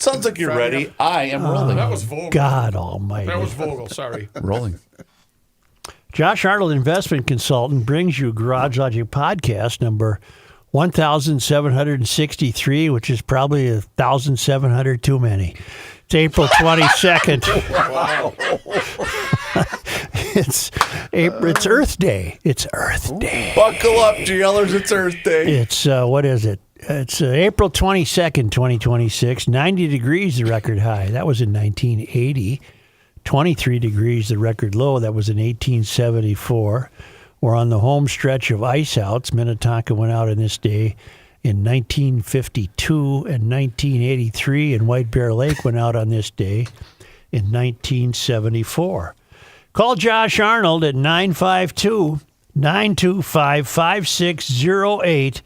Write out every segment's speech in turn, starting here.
Sounds like you're ready. I am rolling. That was Vogel. God almighty. That was Vogel, sorry. Rolling. Josh Arnold, investment consultant, brings you Garage Logic podcast number 1,763, which is probably 1,700 too many. It's April 22nd. Wow. It's Earth Day. It's Earth Day. Buckle up, GL'ers. It's Earth Day. It's, what is it? It's April 22nd, 2026. 90 degrees, the record high. That was in 1980. 23 degrees, the record low. That was in 1874. We're on the home stretch of ice outs. Minnetonka went out on this day in 1952 and 1983, and White Bear Lake went out on this day in 1974. Call Josh Arnold at 952-925-5608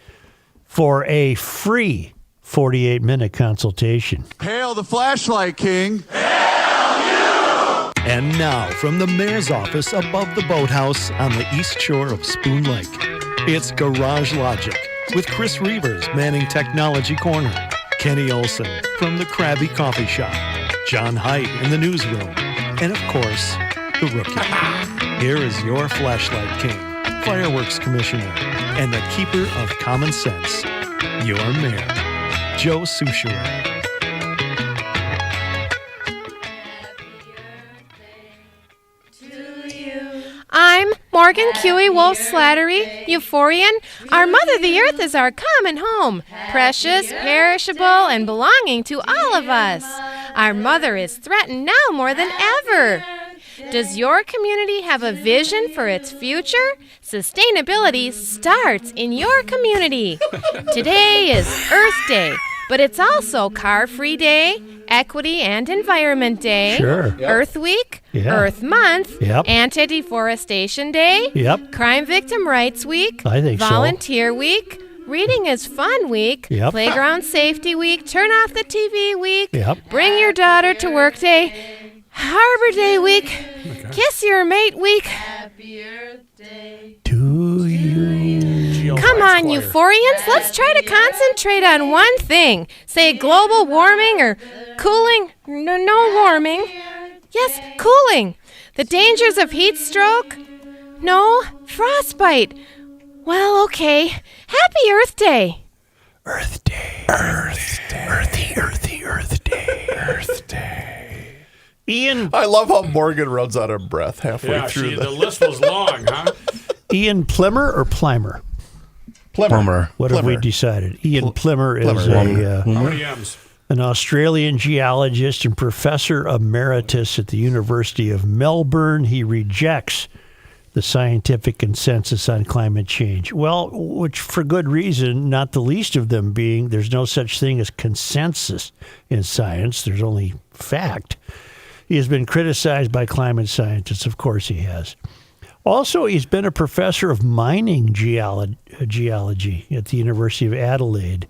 for a free 48-minute consultation. Hail the flashlight king. And now, from the mayor's office above the boathouse on the east shore of Spoon Lake, it's Garage Logic with Chris Reavers manning Technology Corner, Kenny Olson from the Krabby Coffee Shop, John Haidt in the newsroom, and of course, the Rookie. Here is your flashlight king, fireworks commissioner, and the keeper of common sense, your mayor, Joe Soucheray. I'm Morgan Huey Wolf Slattery, Euphorian. Our Mother the Earth is our common home, precious, perishable, and belonging to all of us. Our Mother is threatened now more than ever. Does your community have a vision for its future? Sustainability starts in your community. Today is Earth Day, but it's also Car-Free Day, Equity and Environment Day, Sure. Yep. Earth Week, Yeah. Earth Month, Yep. Anti-Deforestation Day, Yep. Crime Victim Rights Week, I think so. Volunteer Week, Reading is Fun Week, Yep. Playground Safety Week, Turn Off the TV Week, Yep. Bring Your Daughter to Work Day, Harbor Day Week, Kiss Your Mate Week. To you. Come on, euphorians, let's try to concentrate on one thing. Say global warming or cooling. No warming. Yes, cooling. The dangers of heat stroke. No, frostbite. Well, okay. Happy Earth Day. Earth Day. Earth Day. Earthy Day. Earth Day. Ian I love how Morgan runs out of breath halfway through The list was long, huh? Ian Plimmer or Plimer? Plumber. What have we decided? Ian Plimmer is How many M's? an Australian geologist and professor emeritus at the University of Melbourne. He rejects the scientific consensus on climate change. Well, which for good reason, not the least of them being there's no such thing as consensus in science. There's only fact. He has been criticized by climate scientists. Of course he has. Also, he's been a professor of mining geology at the University of Adelaide.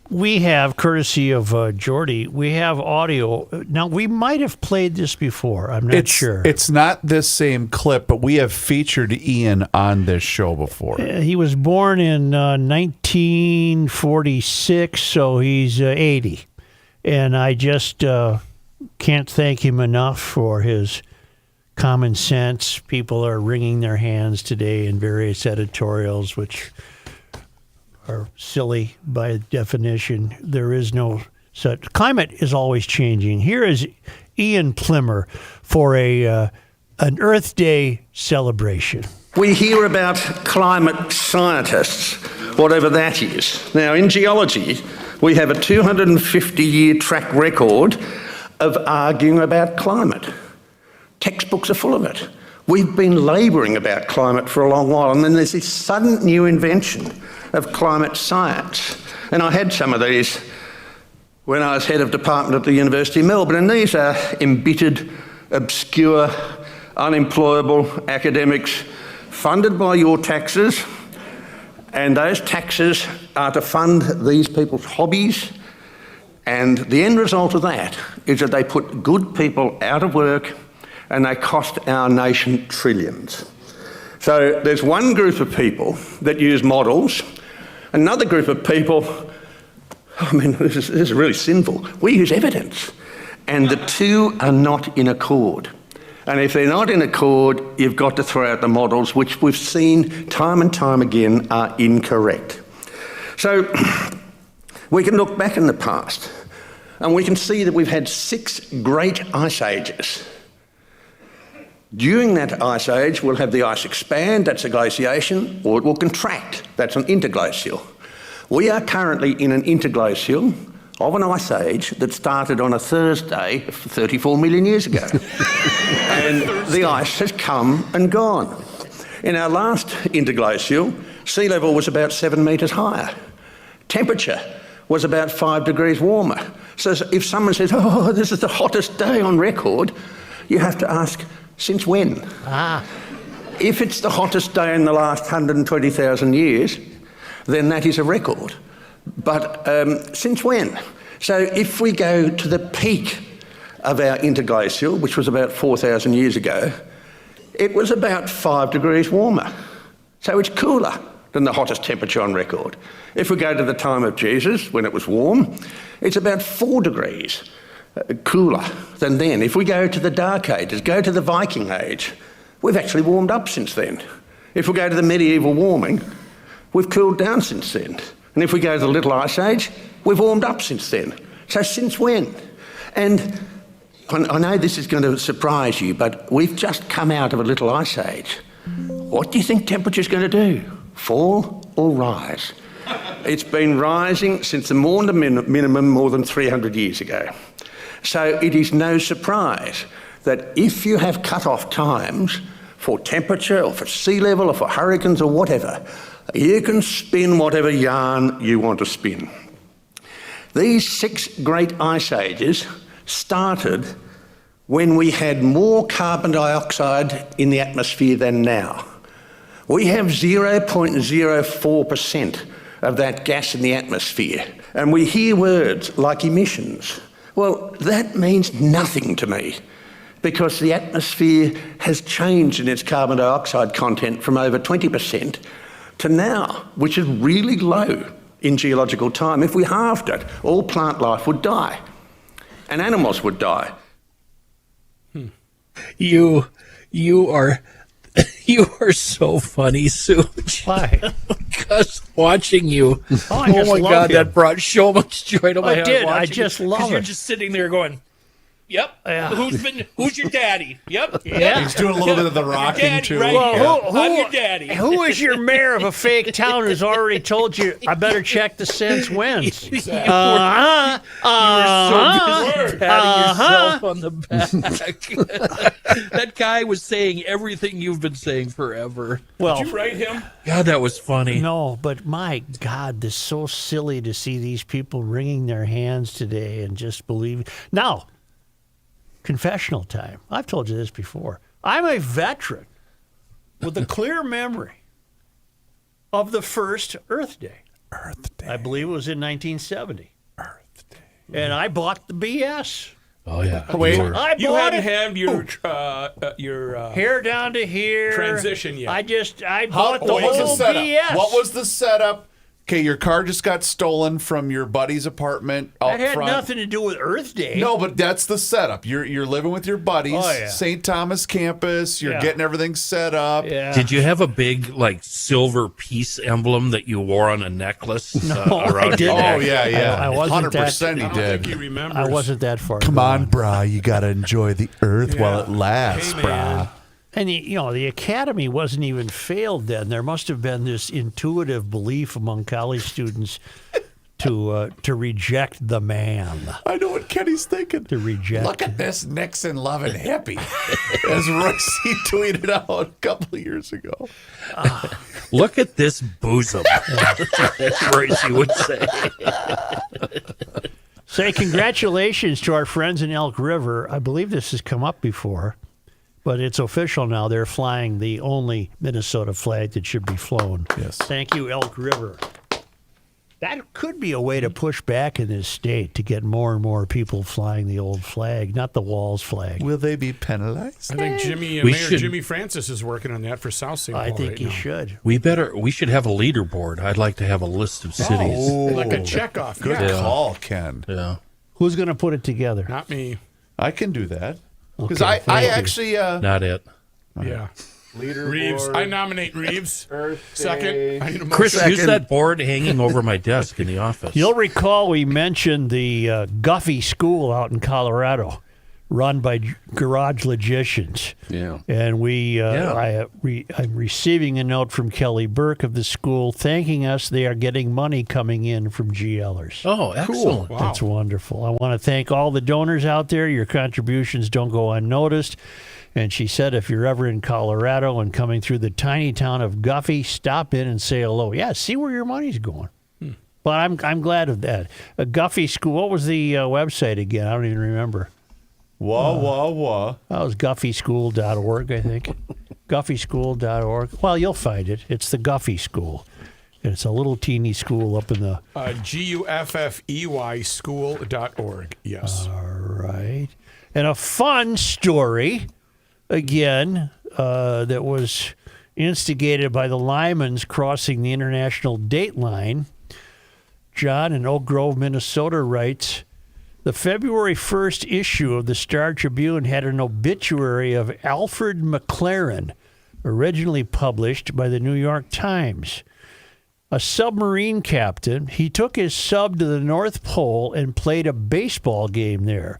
We have, courtesy of Jordy, we have audio. Now, we might have played this before. I'm not sure. It's not this same clip, but we have featured Ian on this show before. He was born in 1946, so he's 80. And I just can't thank him enough for his common sense. People are wringing their hands today in various editorials, which are silly by definition. There is no such. Climate is always changing. Here is Ian Plimmer for an Earth Day celebration. We hear about climate scientists, whatever that is. Now, in geology, we have a 250-year track record of arguing about climate. Textbooks are full of it. We've been labouring about climate for a long while, and then there's this sudden new invention of climate science. And I had some of these when I was head of department at the University of Melbourne, and these are embittered, obscure, unemployable academics funded by your taxes, and those taxes are to fund these people's hobbies, and the end result of that is that they put good people out of work and they cost our nation trillions. So there's one group of people that use models, another group of people I mean, this is really sinful. We use evidence. And the two are not in accord. And if they're not in accord, you've got to throw out the models, which we've seen time and time again are incorrect. So we can look back in the past and we can see that we've had 6 great ice ages. During that ice age, we'll have the ice expand, that's a glaciation, or it will contract, that's an interglacial. We are currently in an interglacial of an ice age that started on a Thursday 34 million years ago. And the ice has come and gone. In our last interglacial, sea level was about 7 metres higher. Temperature was about 5 degrees warmer. So if someone says, oh, this is the hottest day on record, you have to ask, since when? If it's the hottest day in the last 120,000 years, then that is a record. But since when? So if we go to the peak of our interglacial, which was about 4,000 years ago, it was about 5 degrees warmer. So it's cooler than the hottest temperature on record. If we go to the time of Jesus, when it was warm, it's about 4 degrees cooler than then. If we go to the Dark Ages, go to the Viking Age, we've actually warmed up since then. If we go to the medieval warming, we've cooled down since then. And if we go to the Little Ice Age, we've warmed up since then. So since when? And I know this is going to surprise you, but we've just come out of a Little Ice Age. What do you think temperature's going to do? Fall or rise? It's been rising since the Maunder minimum more than 300 years ago. So it is no surprise that if you have cut-off times for temperature or for sea level or for hurricanes or whatever, you can spin whatever yarn you want to spin. These 6 great ice ages started when we had more carbon dioxide in the atmosphere than now. We have 0.04% of that gas in the atmosphere, and we hear words like emissions. Well, that means nothing to me, because the atmosphere has changed in its carbon dioxide content from over 20% to now, which is really low in geological time. If we halved it, all plant life would die and animals would die. You are so funny, Suge. Why? Because watching you, I just my love God, him. that brought so much joy to my heart. did. I watching just you, love 'cause it. You're just sitting there going, "Yep, Yeah. who's your daddy? Yep, Yeah. He's doing a little bit of the I'm your rocking daddy too. right Well, here. who- I'm your daddy." Who is your mayor of a fake town who's already told you, I better check the since whens? You were so busy patting yourself on the back. That guy was saying everything you've been saying forever. Well, Did you write him? God, that was funny. no, but my God, this is so silly to see these people wringing their hands today and just believing. Now, confessional time. I've told you this before. I'm a veteran with a clear memory of the first Earth Day. Earth Day. I believe it was in 1970. Earth Day. And I bought the BS. Oh yeah. Wait. I You bought hadn't it. had your Hair down to here. transition yet. I bought the What was the whole setup? BS. What was the setup? Okay, your car just got stolen from your buddy's apartment out That had front. nothing to do with Earth Day. No, but that's the setup. You're living with your buddies, Oh, yeah. St. Thomas campus. You're Yeah. getting everything set up. Yeah. Did you have a big silver peace emblem that you wore on a necklace around I your didn't. neck? Oh yeah, yeah. I wasn't 100% I he don't think he did. remembers. I wasn't that far. Come gone. on, brah. You got to enjoy the earth while it lasts, Hey, brah. man. And the academy wasn't even failed then. There must have been this intuitive belief among college students to reject the man. I know what Kenny's thinking. To reject. Look at this Nixon loving hippie, as Royce tweeted out a couple of years ago. Look at this bosom. That's Royce would say. Say congratulations to our friends in Elk River. I believe this has come up before, but it's official now. They're flying the only Minnesota flag that should be flown. Yes. Thank you, Elk River. That could be a way to push back in this state to get more and more people flying the old flag, not the Walls flag. Will they be penalized? I think Mayor Jimmy Francis is working on that for South St. Paul. I think right he now. should. We should have a leaderboard. I'd like to have a list of cities. Like a checkoff. Good Yeah. call, Ken. Yeah. Who's going to put it together? Not me. I can do that. Because Okay, I thank you. actually... Not it. Yeah. Leaderboard. Reeves. I nominate Reeves. Second. I need a motion. Chris, use that board hanging over my desk in the office. You'll recall we mentioned the Guffey School out in Colorado, run by garage logicians. Yeah. And Yeah. I'm receiving a note from Kelly Burke of the school thanking us. They are getting money coming in from GL'ers. Oh, excellent. Wow. That's wonderful. I want to thank all the donors out there. Your contributions don't go unnoticed. And she said, if you're ever in Colorado and coming through the tiny town of Guffey, stop in and say hello. Yeah, see where your money's going. But I'm glad of that. Guffey School, what was the website again? I don't even remember. Wah. That was guffeyschool.org, I think. guffeyschool.org. Well, you'll find it. It's the Guffey School. And it's a little teeny school up in the... GUFFEY school.org. Yes. All right. And a fun story, again, that was instigated by the Lymans crossing the international date line. John in Oak Grove, Minnesota writes, the February 1st issue of the Star Tribune had an obituary of Alfred McLaren, originally published by the New York Times. A submarine captain, he took his sub to the North Pole and played a baseball game there,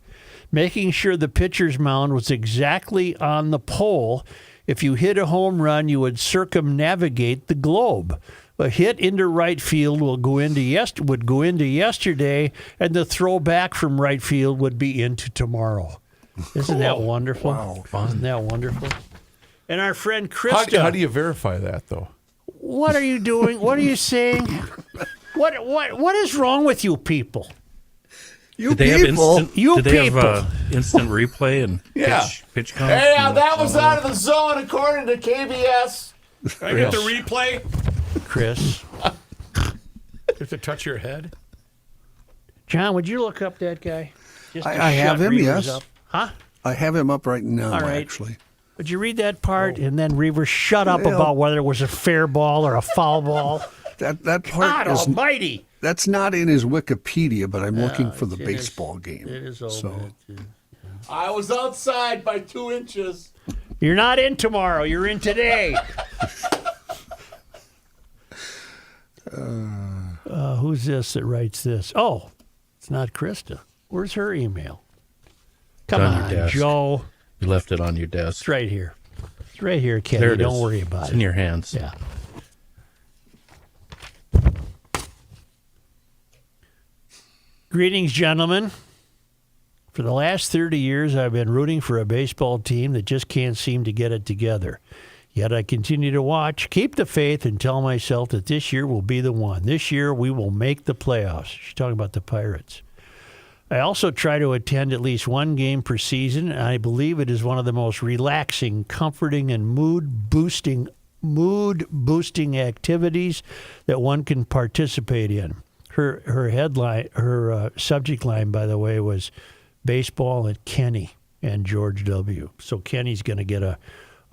making sure the pitcher's mound was exactly on the pole. If you hit a home run, you would circumnavigate the globe. A hit into right field would go into yesterday, and the throw back from right field would be into tomorrow. Isn't that wonderful? Wow, fun. Isn't that wonderful? And our friend Krista. How do you verify that, though? What are you doing? What are you saying? What is wrong with you people? Did they have instant replay and Yeah. pitch count? Hey, that was out of the zone according to KBS. Can I get the replay? Chris. You have to touch your head. John, would you look up that guy? Just to I have shut him, Reavers yes. up. Huh? I have him up right now, All right. actually. Would you read that part and then Reavers shut up Well- about whether it was a fair ball or a foul ball? That part God is almighty. that's not in his Wikipedia, but I'm looking for the it's in baseball game. It is over. So I was outside by 2 inches. You're not in tomorrow. You're in today. Who's this that writes this? Oh, it's not Krista. Where's her email? Come on your on, desk. Joe. You left it on your desk. It's right here. It's right here, Kenny. There it Don't is. worry about It's it. in your hands. Yeah. Greetings, gentlemen. For the last 30 years, I've been rooting for a baseball team that just can't seem to get it together. Yet I continue to watch, keep the faith, and tell myself that this year will be the one. This year we will make the playoffs. She's talking about the Pirates. I also try to attend at least one game per season, and I believe it is one of the most relaxing, comforting, and mood-boosting activities that one can participate in. Her headline, her subject line, by the way, was baseball and Kenny and George W. So Kenny's going to get a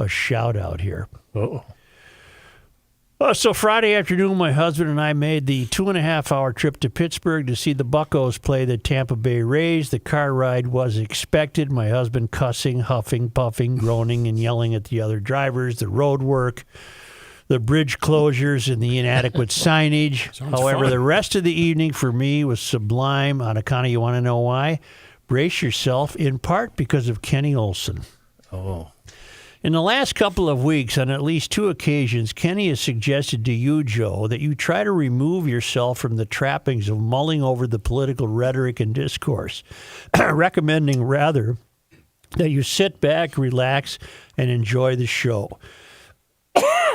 shout out here. Oh. So Friday afternoon, my husband and I made the 2.5-hour trip to Pittsburgh to see the Buccos play the Tampa Bay Rays. The car ride was expected. My husband cussing, huffing, puffing, groaning, and yelling at the other drivers, the road work, the bridge closures, and the inadequate signage. However, fun. the rest of the evening for me was sublime on account of, you want to know why? Brace yourself, in part because of Kenny Olson. Oh. In the last couple of weeks, on at least 2 occasions, Kenny has suggested to you, Joe, that you try to remove yourself from the trappings of mulling over the political rhetoric and discourse, recommending rather that you sit back, relax, and enjoy the show.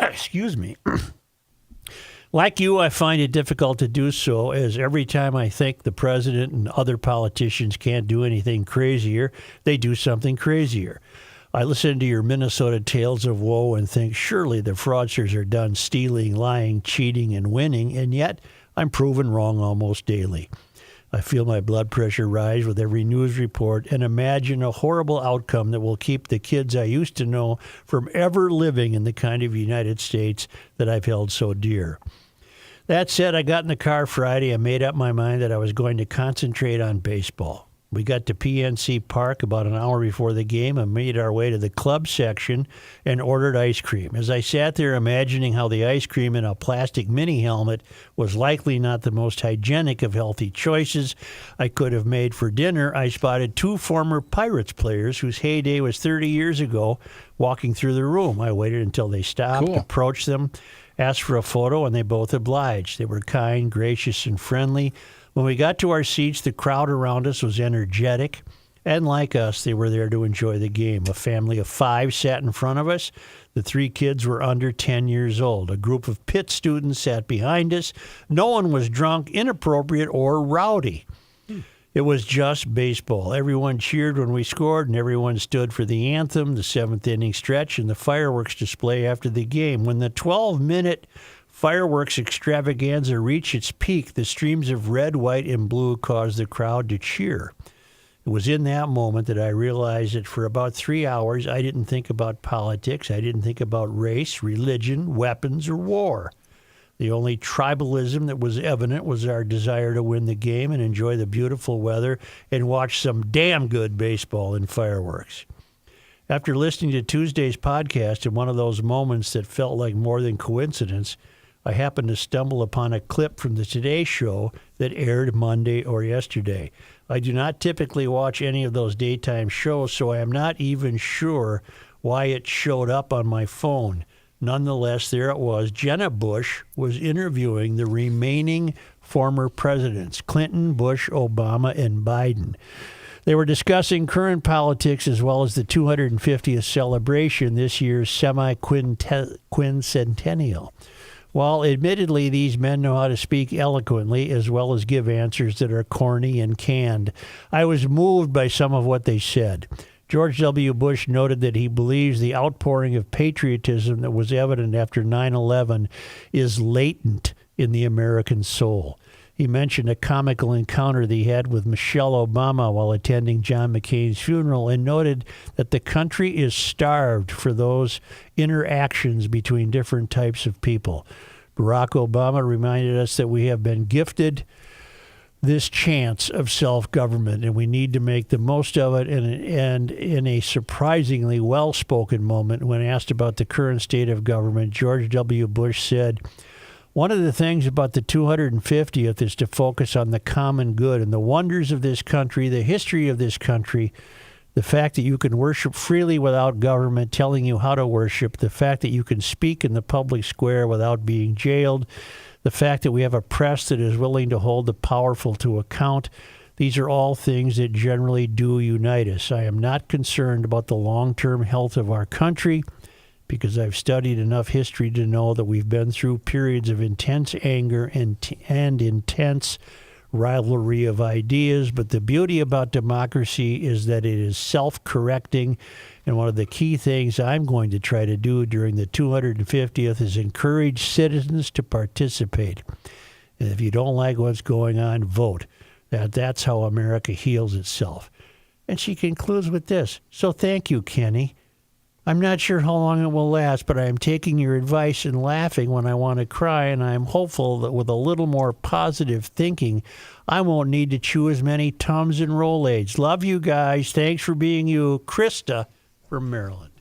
Excuse me. Like you, I find it difficult to do so, as every time I think the president and other politicians can't do anything crazier, they do something crazier. I listen to your Minnesota tales of woe and think, surely the fraudsters are done stealing, lying, cheating, and winning, and yet I'm proven wrong almost daily. I feel my blood pressure rise with every news report and imagine a horrible outcome that will keep the kids I used to know from ever living in the kind of United States that I've held so dear. That said, I got in the car Friday and made up my mind that I was going to concentrate on baseball. We got to PNC Park about an hour before the game and made our way to the club section and ordered ice cream. As I sat there imagining how the ice cream in a plastic mini helmet was likely not the most hygienic of healthy choices I could have made for dinner, I spotted two former Pirates players whose heyday was 30 years ago walking through the room. I waited until they stopped, approached them, asked for a photo, and they both obliged. They were kind, gracious, and friendly. When we got to our seats, the crowd around us was energetic, and like us, they were there to enjoy the game. A family of 5 sat in front of us. The 3 kids were under 10 years old. A group of Pitt students sat behind us. No one was drunk, inappropriate, or rowdy. It was just baseball. Everyone cheered when we scored, and everyone stood for the anthem, the 7th inning stretch, and the fireworks display after the game. When the 12-minute fireworks extravaganza reached its peak, the streams of red, white, and blue caused the crowd to cheer. It was in that moment that I realized that for about 3 hours, I didn't think about politics. I didn't think about race, religion, weapons, or war. The only tribalism that was evident was our desire to win the game and enjoy the beautiful weather and watch some damn good baseball and fireworks. After listening to Tuesday's podcast in one of those moments that felt like more than coincidence, I happened to stumble upon a clip from the Today Show that aired Monday or yesterday. I do not typically watch any of those daytime shows, so I am not even sure why it showed up on my phone. Nonetheless, there it was. Jenna Bush was interviewing the remaining former presidents, Clinton, Bush, Obama, and Biden. They were discussing current politics as well as the 250th celebration, this year's semi-quincentennial. While admittedly these men know how to speak eloquently as well as give answers that are corny and canned, I was moved by some of what they said. George W. Bush noted that he believes the outpouring of patriotism that was evident after 9/11 is latent in the American soul. He mentioned a comical encounter that he had with Michelle Obama while attending John McCain's funeral and noted that the country is starved for those interactions between different types of people. Barack Obama reminded us that we have been gifted this chance of self-government, and we need to make the most of it. And in a surprisingly well-spoken moment, when asked about the current state of government, George W. Bush said, "One of the things about the 250th is to focus on the common good and the wonders of this country, the history of this country, the fact that you can worship freely without government telling you how to worship, the fact that you can speak in the public square without being jailed, the fact that we have a press that is willing to hold the powerful to account. These are all things that generally do unite us. I am not concerned about the long-term health of our country because I've studied enough history to know that we've been through periods of intense anger and intense rivalry of ideas. But the beauty about democracy is that it is self-correcting. And one of the key things I'm going to try to do during the 250th is encourage citizens to participate. And if you don't like what's going on, vote. That's how America heals itself." And she concludes with this. "So thank you, Kenny. I'm not sure how long it will last, but I am taking your advice and laughing when I want to cry, and I am hopeful that with a little more positive thinking, I won't need to chew as many Tums and Rolaids. Love you guys. Thanks for being you. Krista from Maryland."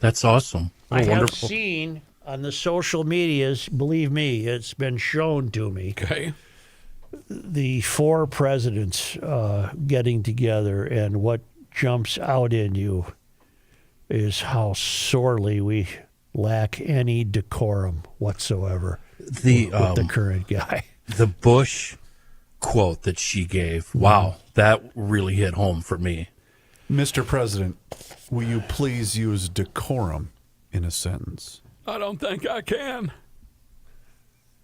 That's awesome. I Wonderful. have seen on the social medias, believe me, it's been shown to me, Okay. the 4 presidents getting together, and what jumps out in you is how sorely we lack any decorum whatsoever with the current guy. The Bush quote that she gave, wow, that really hit home for me. Mr. President, will you please use decorum in a sentence? I don't think I can.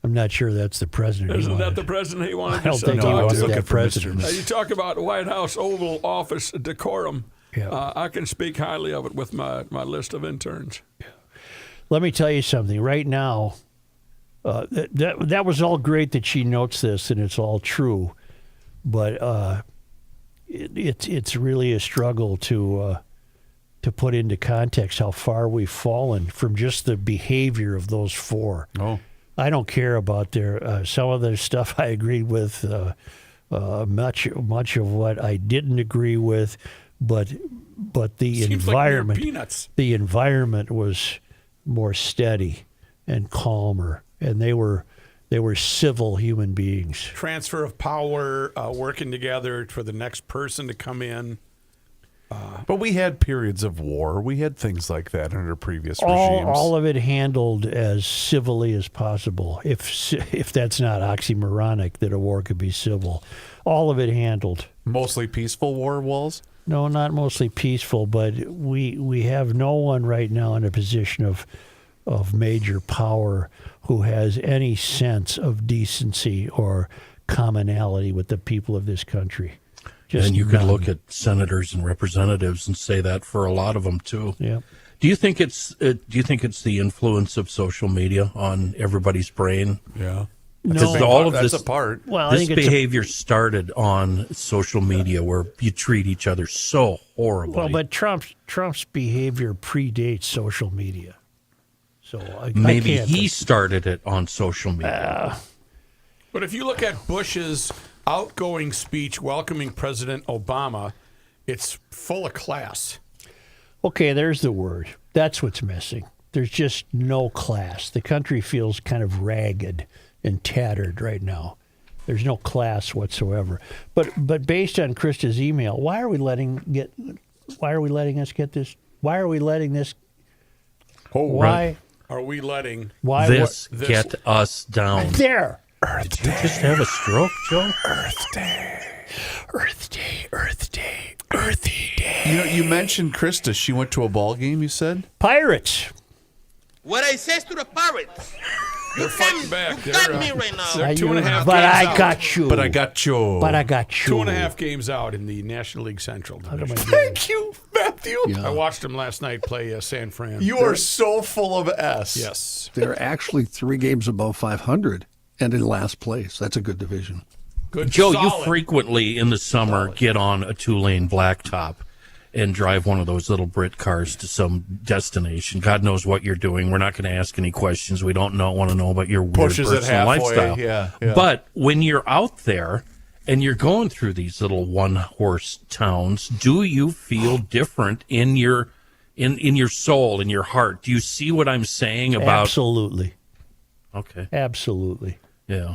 I'm not sure that's the president. Isn't that the president he wanted I don't to think he talk was to? that president. You talk about White House Oval Office decorum. Yeah. I can speak highly of it with my list of interns. Let me tell you something. Right now, That was all great that she notes this, and it's all true, but it's really a struggle to put into context how far we've fallen from just the behavior of those four. Oh, I don't care about their some of their stuff. I agree with much of what I didn't agree with, but the Seems environment, like mere peanuts. the environment was more steady and calmer, and they were civil human beings. Transfer of power, working together for the next person to come in. but we had periods of war. We had things like that under previous regimes. All of it handled as civilly as possible. If that's not oxymoronic, that a war could be civil. All of it handled. Mostly peaceful war, Walls? No, not mostly peaceful, but we have no one right now in a position of major power who has any sense of decency or commonality with the people of this country. Just and you could none. look at senators and representatives and say that for a lot of them too. Yeah. Do you think it's the influence of social media on everybody's brain? Yeah. Because No. all of That's this a part. Well, I this think it's behavior started on social media where you treat each other so horribly. well, but Trump's behavior predates social media. So I maybe can't he started it on social media. But if you look at Bush's outgoing speech welcoming President Obama, it's full of class. Okay, there's the word. That's what's missing. There's just no class. The country feels kind of ragged and tattered right now. There's no class whatsoever. But based on Krista's email, why are we letting us get this? Why are we letting this? Oh, Why? Are we letting Why? This this- get us down. There. Did you just have a stroke, Joe? Earth Day. Earthy Day. You mentioned Krista. She went to a ball game, you said? Pirates. What I says to the pirates, They're fighting back. you got me right now. They're 2.5 But games I out. got you. But I got you. But I got you. 2.5 games out in the National League Central Division. Thank you, Matthew. Yeah. I watched them last night play San Fran. You are so full of S. Yes. They're actually 3 games above 500 and in last place. That's a good division. Good. Joe, solid. you frequently in the summer get on a 2-lane blacktop and drive one of those little Brit cars to some destination. God knows what you're doing. We're not going to ask any questions. We don't want to know about your weird Pushes it personal halfway. lifestyle. Yeah. But when you're out there and you're going through these little one-horse towns, do you feel different in your soul, in your heart? Do you see what I'm saying about? Absolutely. Okay. Absolutely. Yeah.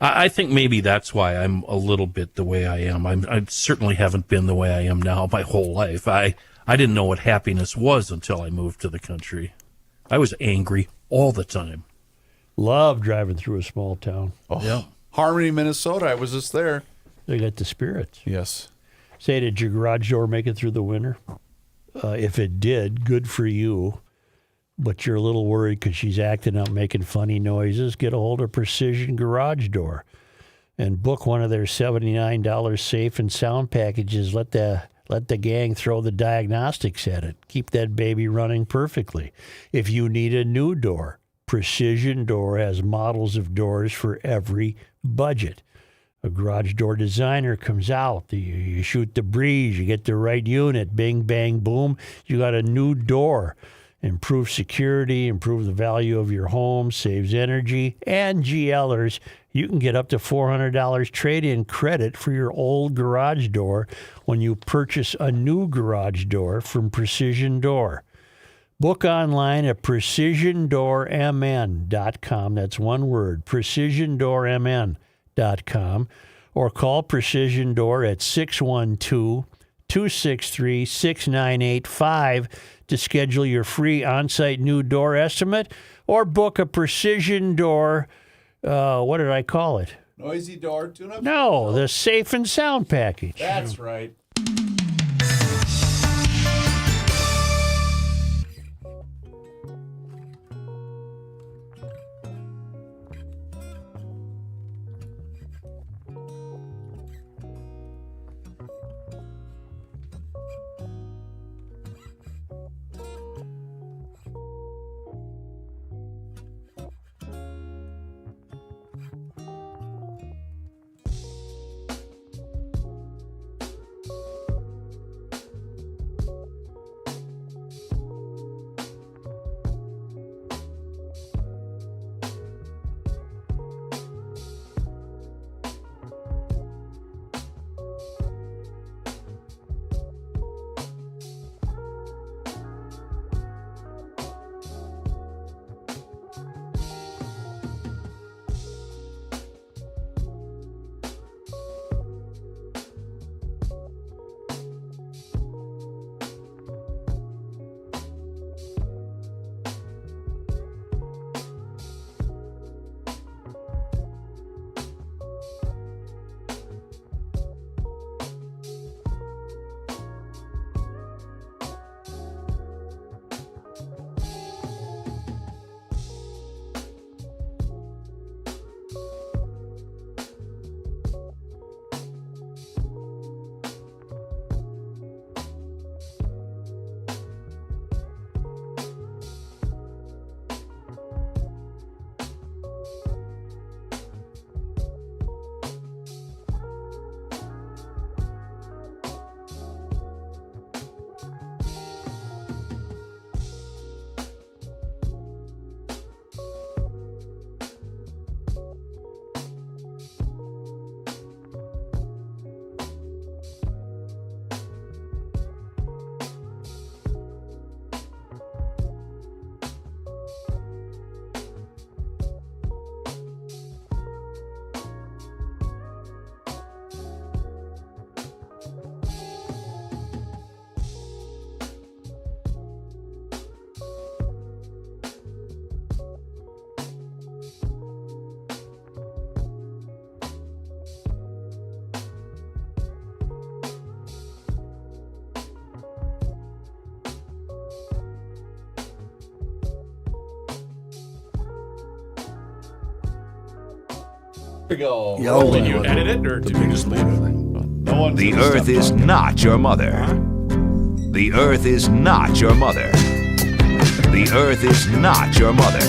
I think maybe that's why I'm a little bit the way I am. I certainly haven't been the way I am now my whole life. I didn't know what happiness was until I moved to the country. I was angry all the time. Love driving through a small town. Oh, Yeah. Harmony, Minnesota. I was just there. They got the spirits. Yes. Say, did your garage door make it through the winter? If it did, good for you. But you're a little worried because she's acting up, making funny noises. Get a hold of Precision Garage Door and book one of their $79 safe and sound packages. Let the gang throw the diagnostics at it. Keep that baby running perfectly. If you need a new door, Precision Door has models of doors for every budget. A garage door designer comes out. You shoot the breeze. You get the right unit. Bing, bang, boom. You got a new door. Improve security, improve the value of your home, saves energy, and GL'ers, you can get up to $400 trade-in credit for your old garage door when you purchase a new garage door from Precision Door. Book online at precisiondoormn.com. That's one word, precisiondoormn.com, or call Precision Door at 612-263-6985 to schedule your free on-site new door estimate, or book a Precision Door, what did I call it? Noisy door tune-up? No, the safe and sound package. That's right. we go. Yellow Did you one. edit it or did you just leave it? No one's The gonna earth step is on it. not your mother. The earth is not your mother. The earth is not your mother.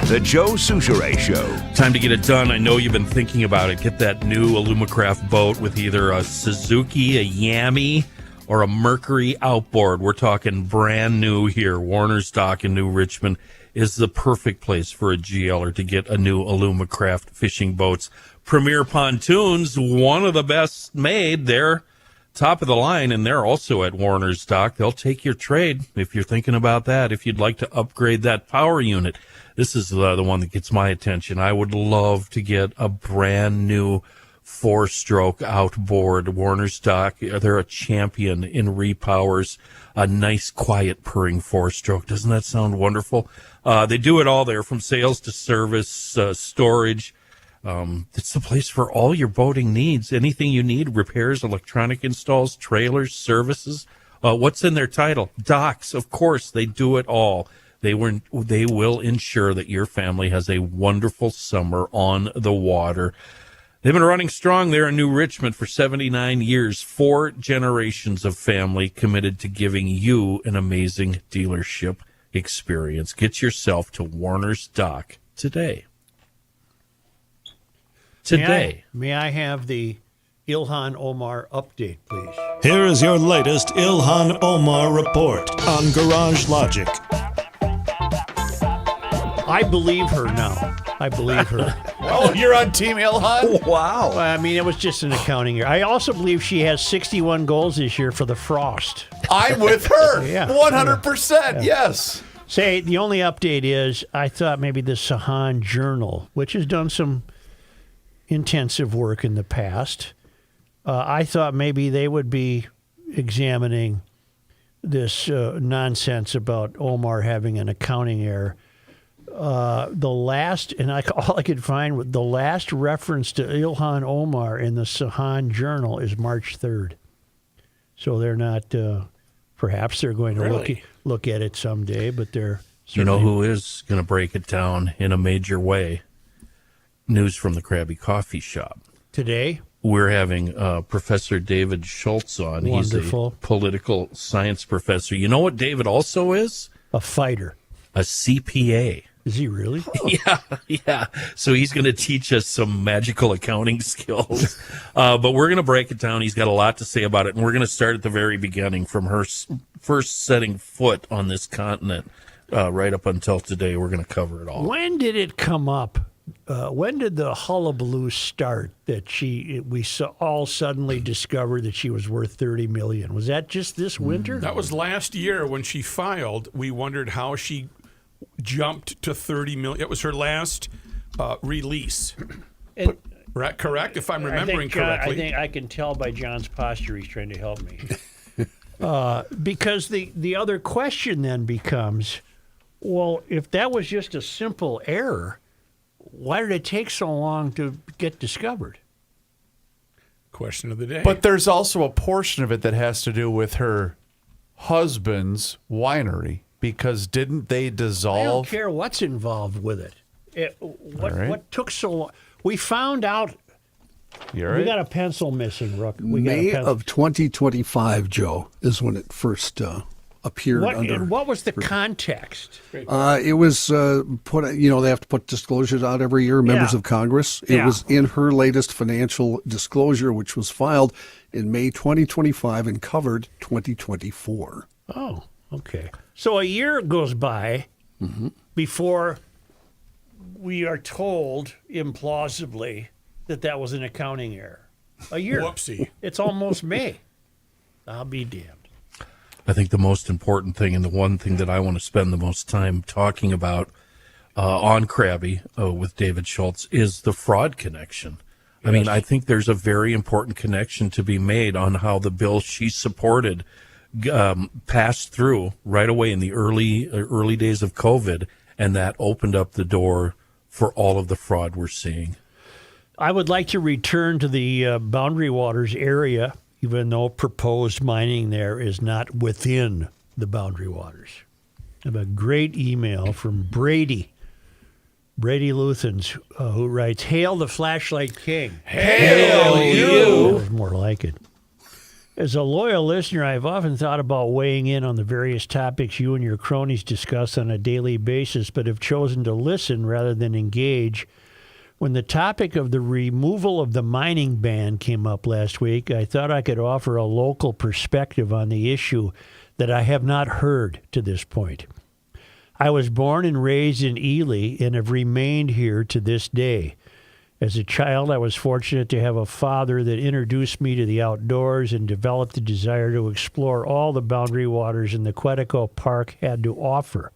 The Joe Souchere Show. Time to get it done. I know you've been thinking about it. Get that new Alumacraft boat with either a Suzuki, a Yami, or a Mercury outboard. We're talking brand new here. Warner's Dock in New Richmond is the perfect place for a GL'er to get a new Alumacraft fishing boats. Premier Pontoons, one of the best made. They're top of the line, and they're also at Warner's Dock. They'll take your trade if you're thinking about that. If you'd like to upgrade that power unit, this is the one that gets my attention. I would love to get a brand new 4-stroke outboard. Warner's Dock, they're a champion in repowers. A nice, quiet, purring 4-stroke. Doesn't that sound wonderful? They do it all there, from sales to service, storage. It's the place for all your boating needs. Anything you need, repairs, electronic installs, trailers, services. What's in their title? Docks, of course, they do it all. They will ensure that your family has a wonderful summer on the water. They've been running strong there in New Richmond for 79 years. 4 generations of family committed to giving you an amazing dealership experience. Get yourself to Warner's Dock today. May I have the Ilhan Omar update, please? Here is your latest Ilhan Omar report on Garage Logic. I believe her now. I believe her. Oh, you're on Team Ilhan? Wow. Well, I mean, it was just an accounting year. I also believe she has 61 goals this year for the Frost. I'm with her. Yeah. 100%. Yes. Say, the only update is I thought maybe the Sahan Journal, which has done some intensive work in the past, I thought maybe they would be examining this nonsense about Omar having an accounting error. The last, and all I could find, the last reference to Ilhan Omar in the Sahan Journal is March 3rd. So they're not, perhaps they're going to look at it someday, but they're You know who is going to break it down in a major way? News from the Krabby Coffee Shop. Today? We're having Professor David Schultz on. Wonderful. He's a political science professor. You know what David also is? A fighter. A CPA. Is he really? Yeah. So he's going to teach us some magical accounting skills. But we're going to break it down. He's got a lot to say about it. And we're going to start at the very beginning, from her first setting foot on this continent right up until today. We're going to cover it all. When did it come up? When did the hullabaloo start that we all suddenly discovered that she was worth $30 million? Was that just this winter? That was last year when she filed. We wondered how she jumped to $30 million. It was her last release. Correct? If I'm remembering correctly. I think I can tell by John's posture he's trying to help me. Because the other question then becomes, well, if that was just a simple error, why did it take so long to get discovered? Question of the day. But there's also a portion of it that has to do with her husband's winery, because didn't they I don't dissolve? care what's involved with it. right. What took so long? We found out. You all We right? got a pencil missing, Rook. May of 2025, Joe, is when it first appeared under. What was the context? It was put. They have to put disclosures out every year. Members Yeah. of Congress. It Yeah. was in her latest financial disclosure, which was filed in May 2025 and covered 2024. Oh, okay. So a year goes by before we are told implausibly that was an accounting error. A year. Whoopsie. It's almost May. I'll be damned. I think the most important thing, and the one thing that I want to spend the most time talking about on Krabby with David Schultz, is the fraud connection. Yes. I mean, I think there's a very important connection to be made on how the bill she supported passed through right away in the early days of COVID, and that opened up the door for all of the fraud we're seeing. I would like to return to the Boundary Waters area, even though proposed mining there is not within the Boundary Waters. I have a great email from Brady Brady Luthens, who writes, "Hail the Flashlight King." Hail you! That was more like it. As a loyal listener, I've often thought about weighing in on the various topics you and your cronies discuss on a daily basis, but have chosen to listen rather than engage. When the topic of the removal of the mining ban came up last week, I thought I could offer a local perspective on the issue that I have not heard to this point. I was born and raised in Ely and have remained here to this day. As a child, I was fortunate to have a father that introduced me to the outdoors and developed the desire to explore all the boundary waters in the Quetico Park had to offer.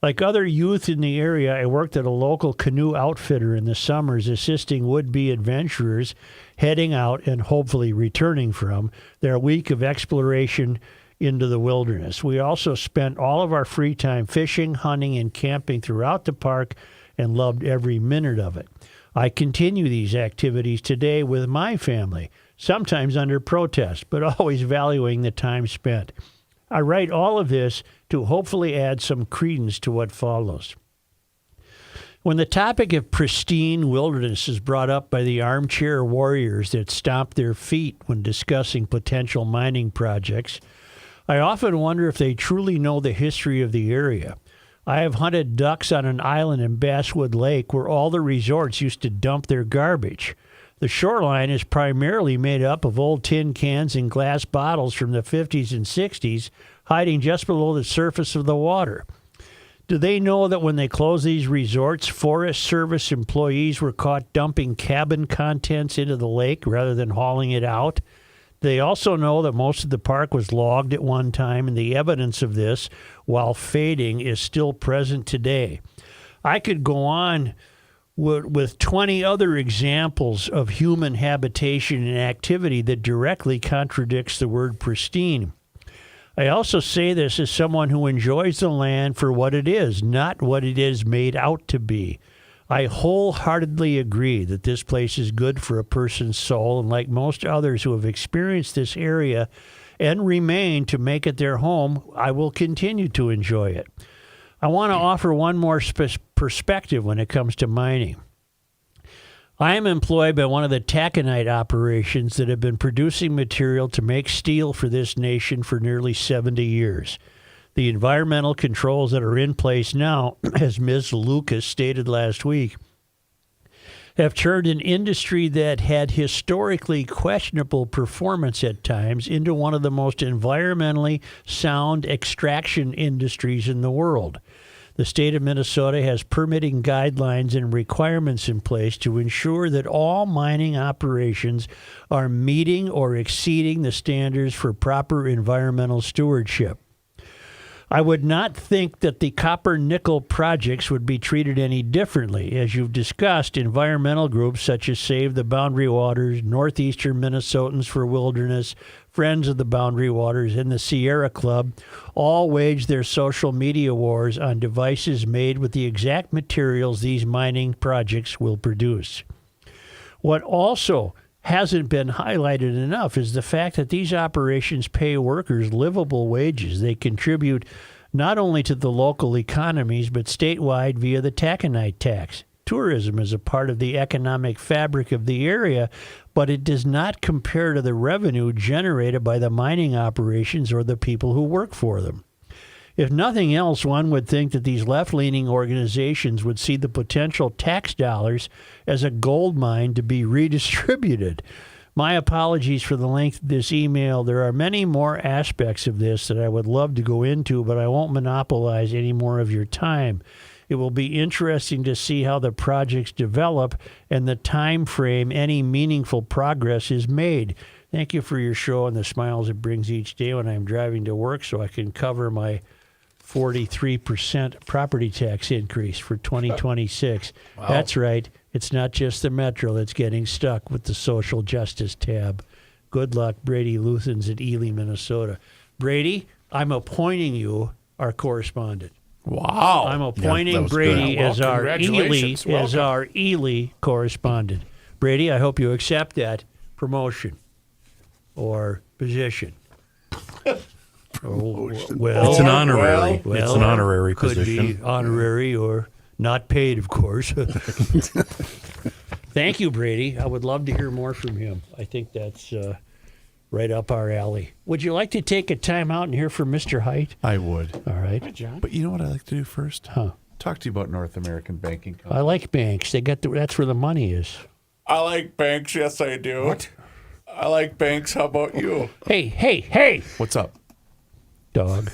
Like other youth in the area, I worked at a local canoe outfitter in the summers, assisting would-be adventurers heading out and hopefully returning from their week of exploration into the wilderness. We also spent all of our free time fishing, hunting, and camping throughout the park and loved every minute of it. I continue these activities today with my family, sometimes under protest, but always valuing the time spent. I write all of this to hopefully add some credence to what follows. When the topic of pristine wilderness is brought up by the armchair warriors that stomp their feet when discussing potential mining projects, I often wonder if they truly know the history of the area. I have hunted ducks on an island in Basswood Lake where all the resorts used to dump their garbage. The shoreline is primarily made up of old tin cans and glass bottles from the 50s and 60s, hiding just below the surface of the water. Do they know that when they closed these resorts, Forest Service employees were caught dumping cabin contents into the lake rather than hauling it out? They also know that most of the park was logged at one time, and the evidence of this, while fading, is still present today. I could go on with 20 other examples of human habitation and activity that directly contradicts the word pristine. I also say this as someone who enjoys the land for what it is, not what it is made out to be. I wholeheartedly agree that this place is good for a person's soul, and like most others who have experienced this area and remain to make it their home, I will continue to enjoy it. I want to offer one more perspective when it comes to mining. I am employed by one of the taconite operations that have been producing material to make steel for this nation for nearly 70 years. The environmental controls that are in place now, as Ms. Lucas stated last week, have turned an industry that had historically questionable performance at times into one of the most environmentally sound extraction industries in the world. The state of Minnesota has permitting guidelines and requirements in place to ensure that all mining operations are meeting or exceeding the standards for proper environmental stewardship. I would not think that the copper-nickel projects would be treated any differently. As you've discussed, environmental groups such as Save the Boundary Waters, Northeastern Minnesotans for Wilderness, Friends of the Boundary Waters, and the Sierra Club all wage their social media wars on devices made with the exact materials these mining projects will produce. What also hasn't been highlighted enough is the fact that these operations pay workers livable wages. They contribute not only to the local economies, but statewide via the taconite tax. Tourism is a part of the economic fabric of the area, but it does not compare to the revenue generated by the mining operations or the people who work for them. If nothing else, one would think that these left-leaning organizations would see the potential tax dollars as a gold mine to be redistributed. My apologies for the length of this email. There are many more aspects of this that I would love to go into, but I won't monopolize any more of your time. It will be interesting to see how the projects develop and the time frame any meaningful progress is made. Thank you for your show and the smiles it brings each day when I'm driving to work so I can cover my 43% property tax increase for 2026. Wow. That's right. It's not just the Metro that's getting stuck with the social justice tab. Good luck, Brady Luthens at Ely, Minnesota. Brady, I'm appointing you our correspondent. Wow. I'm appointing Brady as our Ely correspondent. Brady, I hope you accept that promotion or position. Promotion. Well, it's an honorary. Well, it's an honorary could position. be honorary or Not paid, of course. Thank you, Brady. I would love to hear more from him. I think that's right up our alley. Would you like to take a time out and hear from Mr. Height? I would. All right. Hi, John. But you know what I like to do first? Huh. Talk to you about North American Banking Company. I like banks. That's where the money is. I like banks. Yes, I do. What? I like banks. How about you? Hey. What's up? Dog.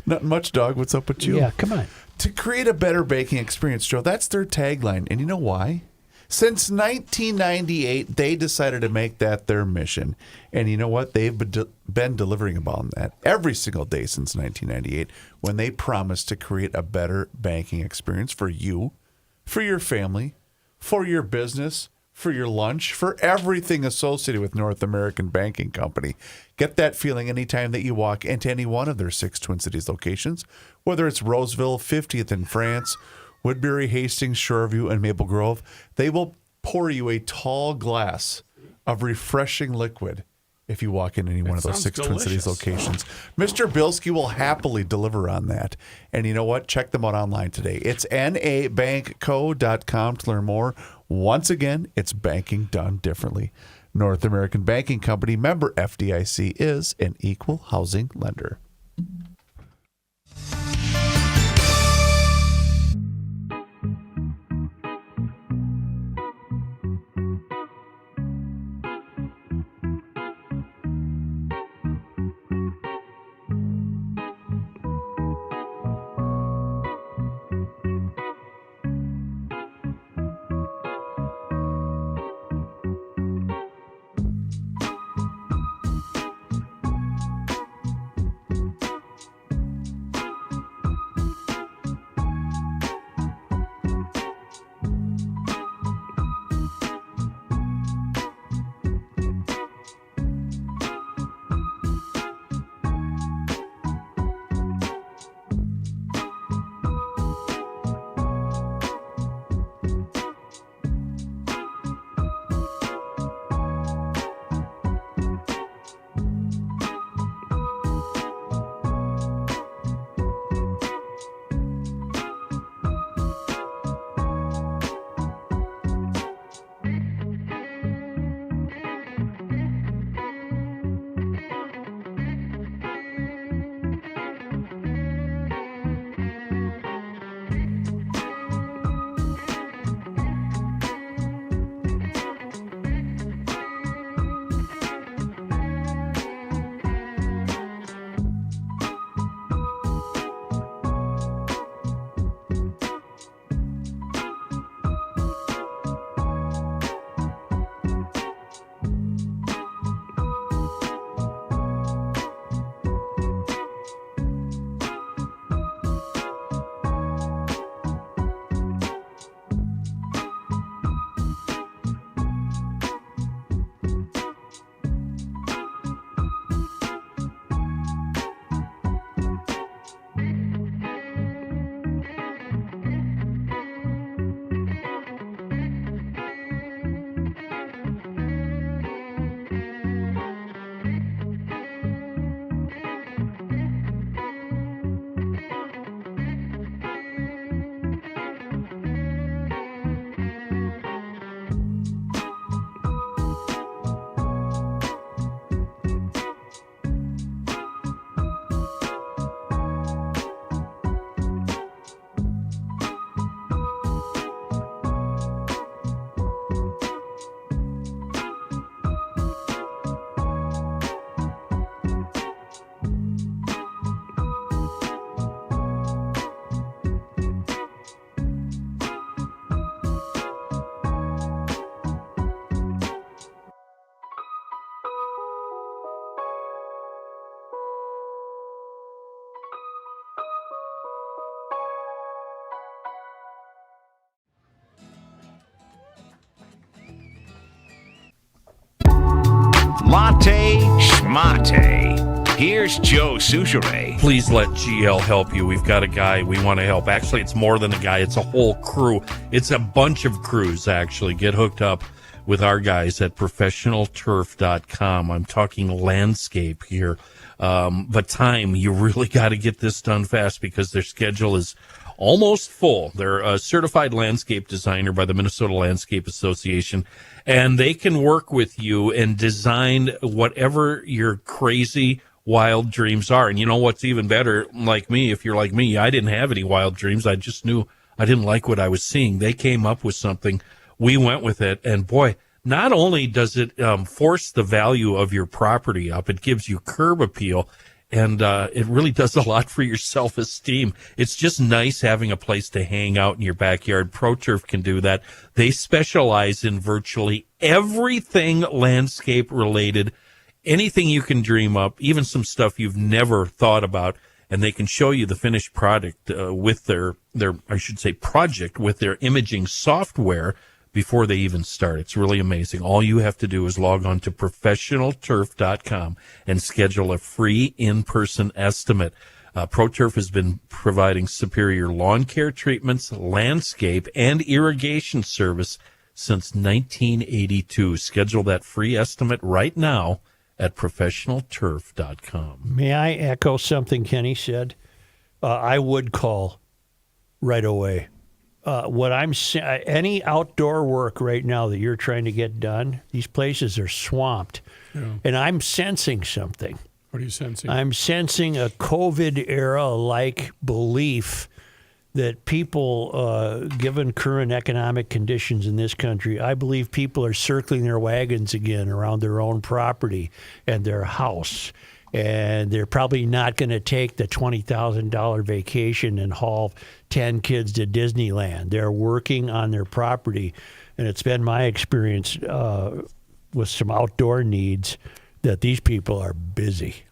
Not much, dog. What's up with you? Yeah, come on. To create a better banking experience, Joe. That's their tagline. And you know why? Since 1998, they decided to make that their mission. And you know what? They've been delivering upon that every single day since 1998 when they promised to create a better banking experience for you, for your family, for your business, for your lunch, for everything associated with North American Banking Company. Get that feeling anytime that you walk into any one of their 6 Twin Cities locations, whether it's Roseville, 50th in France, Woodbury, Hastings, Shoreview, and Maple Grove. They will pour you a tall glass of refreshing liquid if you walk in any one of those 6 Twin Cities locations. Mr. Bilski will happily deliver on that. And you know what? Check them out online today. It's nabankco.com to learn more. Once again, it's banking done differently. North American Banking Company, member FDIC, is an equal housing lender. Latte schmate. Here's Joe Souchere. Please let GL help you. We've got a guy we want to help. Actually, it's more than a guy. It's a whole crew. It's a bunch of crews, actually. Get hooked up with our guys at professionalturf.com. I'm talking landscape here. But time, you really got to get this done fast because their schedule is almost full. They're a certified landscape designer by the Minnesota Landscape Association, and they can work with you and design whatever your crazy, wild dreams are. And you know what's even better, like me, if you're like me, I didn't have any wild dreams. I just knew I didn't like what I was seeing. They came up with something. We went with it, and boy, not only does it force the value of your property up, it gives you curb appeal, and it really does a lot for your self-esteem. It's just nice having a place to hang out in your backyard. ProTurf can do that. They specialize in virtually everything landscape related, anything you can dream up, even some stuff you've never thought about. And they can show you the finished product with their project with their imaging software before they even start. It's really amazing. All you have to do is log on to professionalturf.com and schedule a free in-person estimate. ProTurf has been providing superior lawn care treatments, landscape, and irrigation service since 1982. Schedule that free estimate right now at professionalturf.com. May I echo something Kenny said? I would call right away. What I'm any outdoor work right now that you're trying to get done, these places are swamped, and I'm sensing something. What are you sensing? I'm sensing a COVID era like belief that people, given current economic conditions in this country, I believe people are circling their wagons again around their own property and their house. And they're probably not going to take the $20,000 vacation and haul 10 kids to Disneyland. They're working on their property. And it's been my experience with some outdoor needs that these people are busy.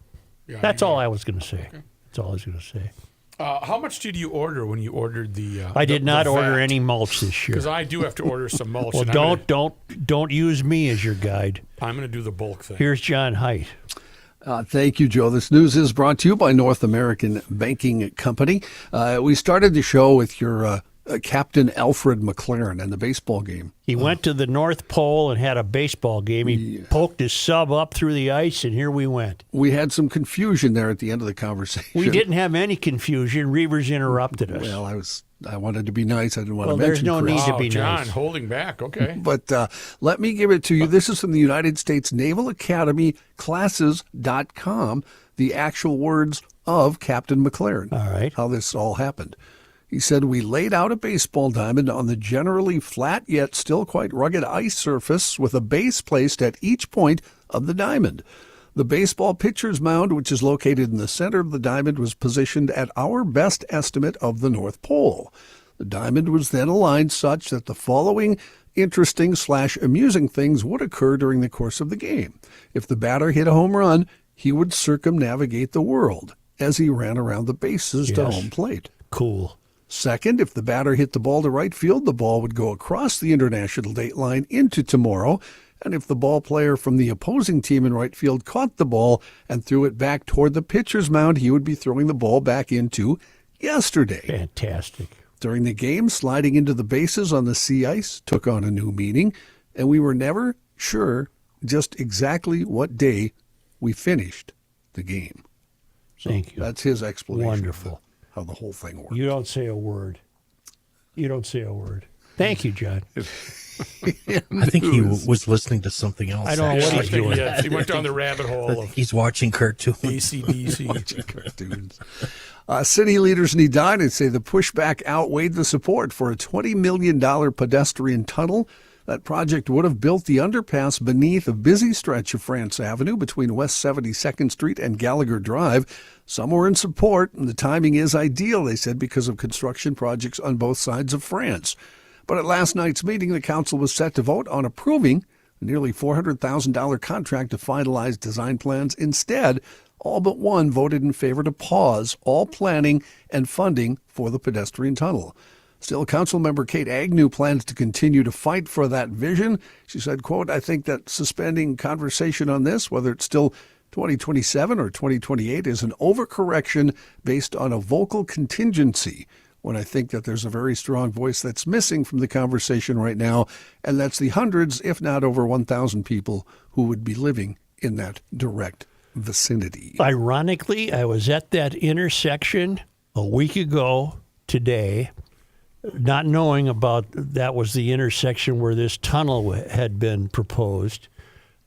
Yeah, That's all I was going to say. Okay. That's all I was going to say. How much did you order when you ordered the? I did not order any mulch this year because I do have to order some mulch. Well, don't use me as your guide. I'm going to do the bulk thing. Here's John Haidt. Thank you, Joe. This news is brought to you by North American Banking Company. We started the show with your Captain Alfred McLaren and the baseball game. He went to the North Pole and had a baseball game. He poked his sub up through the ice, and here we went. We had some confusion there at the end of the conversation. We didn't have any confusion. Reavers interrupted us. Well, I wanted to be nice. I didn't want to mention there's no Chris. need to be John, nice. Holding back. Okay. But let me give it to you. This is from the United States Naval Academy Classes.com, the actual words of Captain McLaren. All right. How this all happened. He said, "We laid out a baseball diamond on the generally flat yet still quite rugged ice surface with a base placed at each point of the diamond. The baseball pitcher's mound, which is located in the center of the diamond, was positioned at our best estimate of the North Pole. The diamond was then aligned such that the following interesting/amusing things would occur during the course of the game. If the batter hit a home run, he would circumnavigate the world as he ran around the bases to home plate. Cool. Second, if the batter hit the ball to right field, the ball would go across the international date line into tomorrow. And if the ball player from the opposing team in right field caught the ball and threw it back toward the pitcher's mound, he would be throwing the ball back into yesterday." Fantastic. During the game, sliding into the bases on the sea ice took on a new meaning, and we were never sure just exactly what day we finished the game. So Thank you. That's his explanation. Wonderful. How the whole thing works. You don't say a word. Thank you, John. I think he was listening to something else. I don't know what he's doing. Yes, he went down the rabbit hole of He's watching cartoons. ACDC. Watching cartoons. City leaders in Edina say the pushback outweighed the support for a $20 million pedestrian tunnel. That project would have built the underpass beneath a busy stretch of France Avenue between West 72nd Street and Gallagher Drive. Some were in support, and the timing is ideal, they said, because of construction projects on both sides of France. But at last night's meeting, the council was set to vote on approving a nearly $400,000 contract to finalize design plans. Instead, all but one voted in favor to pause all planning and funding for the pedestrian tunnel. Still, Councilmember Kate Agnew plans to continue to fight for that vision. She said, quote, "I think that suspending conversation on this, whether it's still 2027 or 2028, is an overcorrection based on a vocal contingency. when I think that there's a very strong voice that's missing from the conversation right now, and that's the hundreds, if not over 1,000 people who would be living in that direct vicinity. Ironically, I was at that intersection a week ago today, not knowing about that was the intersection where this tunnel had been proposed.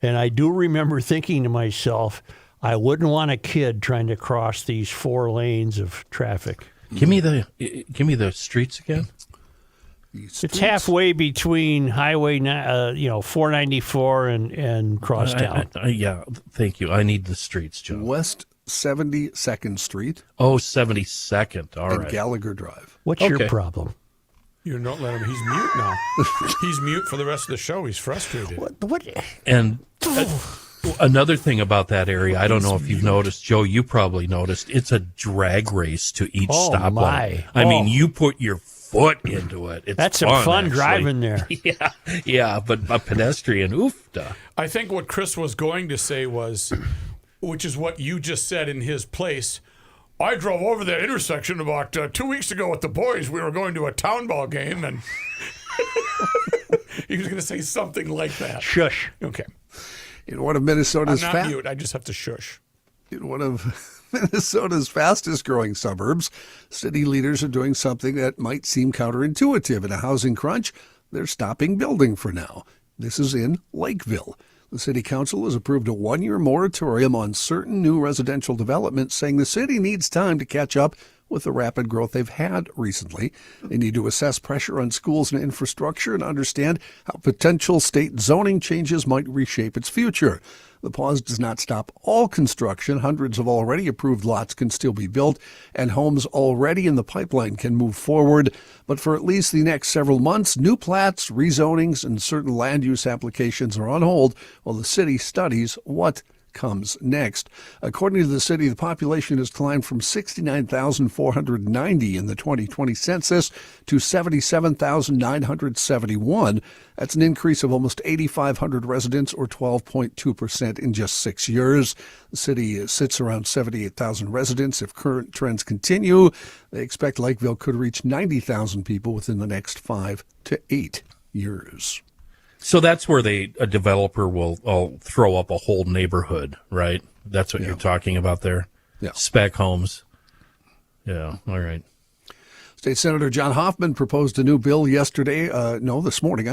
And I do remember thinking to myself, I wouldn't want a kid trying to cross these 4 lanes of traffic. Give me the streets again. It's halfway between Highway 494 and Crosstown. Yeah, thank you. I need the streets, John. West 72nd Street. Oh, 72nd. All right. And Gallagher Drive. What's your problem? You don't let him. He's mute now. He's mute for the rest of the show. He's frustrated. What? And another thing about that area, I don't know if you've noticed, Joe, you probably noticed, it's a drag race to each stoplight. I mean, you put your foot into it. That's some fun driving there. Yeah, but a pedestrian, oofda. I think what Chris was going to say was, which is what you just said in his place, I drove over that intersection about 2 weeks ago with the boys. We were going to a town ball game, and he was going to say something like that. Shush. Okay. In one of Minnesota's I'm not mute. I just have to shush. In one of Minnesota's fastest growing suburbs, city leaders are doing something that might seem counterintuitive. In a housing crunch, they're stopping building for now. This is in Lakeville. The city council has approved a 1-year moratorium on certain new residential developments, saying the city needs time to catch up with the rapid growth they've had recently. They need to assess pressure on schools and infrastructure and understand how potential state zoning changes might reshape its future. The pause does not stop all construction. Hundreds of already approved lots can still be built, and homes already in the pipeline can move forward. But for at least the next several months, new plats, rezonings, and certain land use applications are on hold while the city studies what comes next. According to the city, the population has climbed from 69,490 in the 2020 census to 77,971. That's an increase of almost 8,500 residents, or 12.2% in just 6 years. The city sits around 78,000 residents. If current trends continue, they expect Lakeville could reach 90,000 people within the next 5 to 8 years. So that's where a developer will throw up a whole neighborhood, right? That's what you're talking about there? Yeah. Spec homes. Yeah, all right. State Senator John Hoffman proposed a new bill this morning,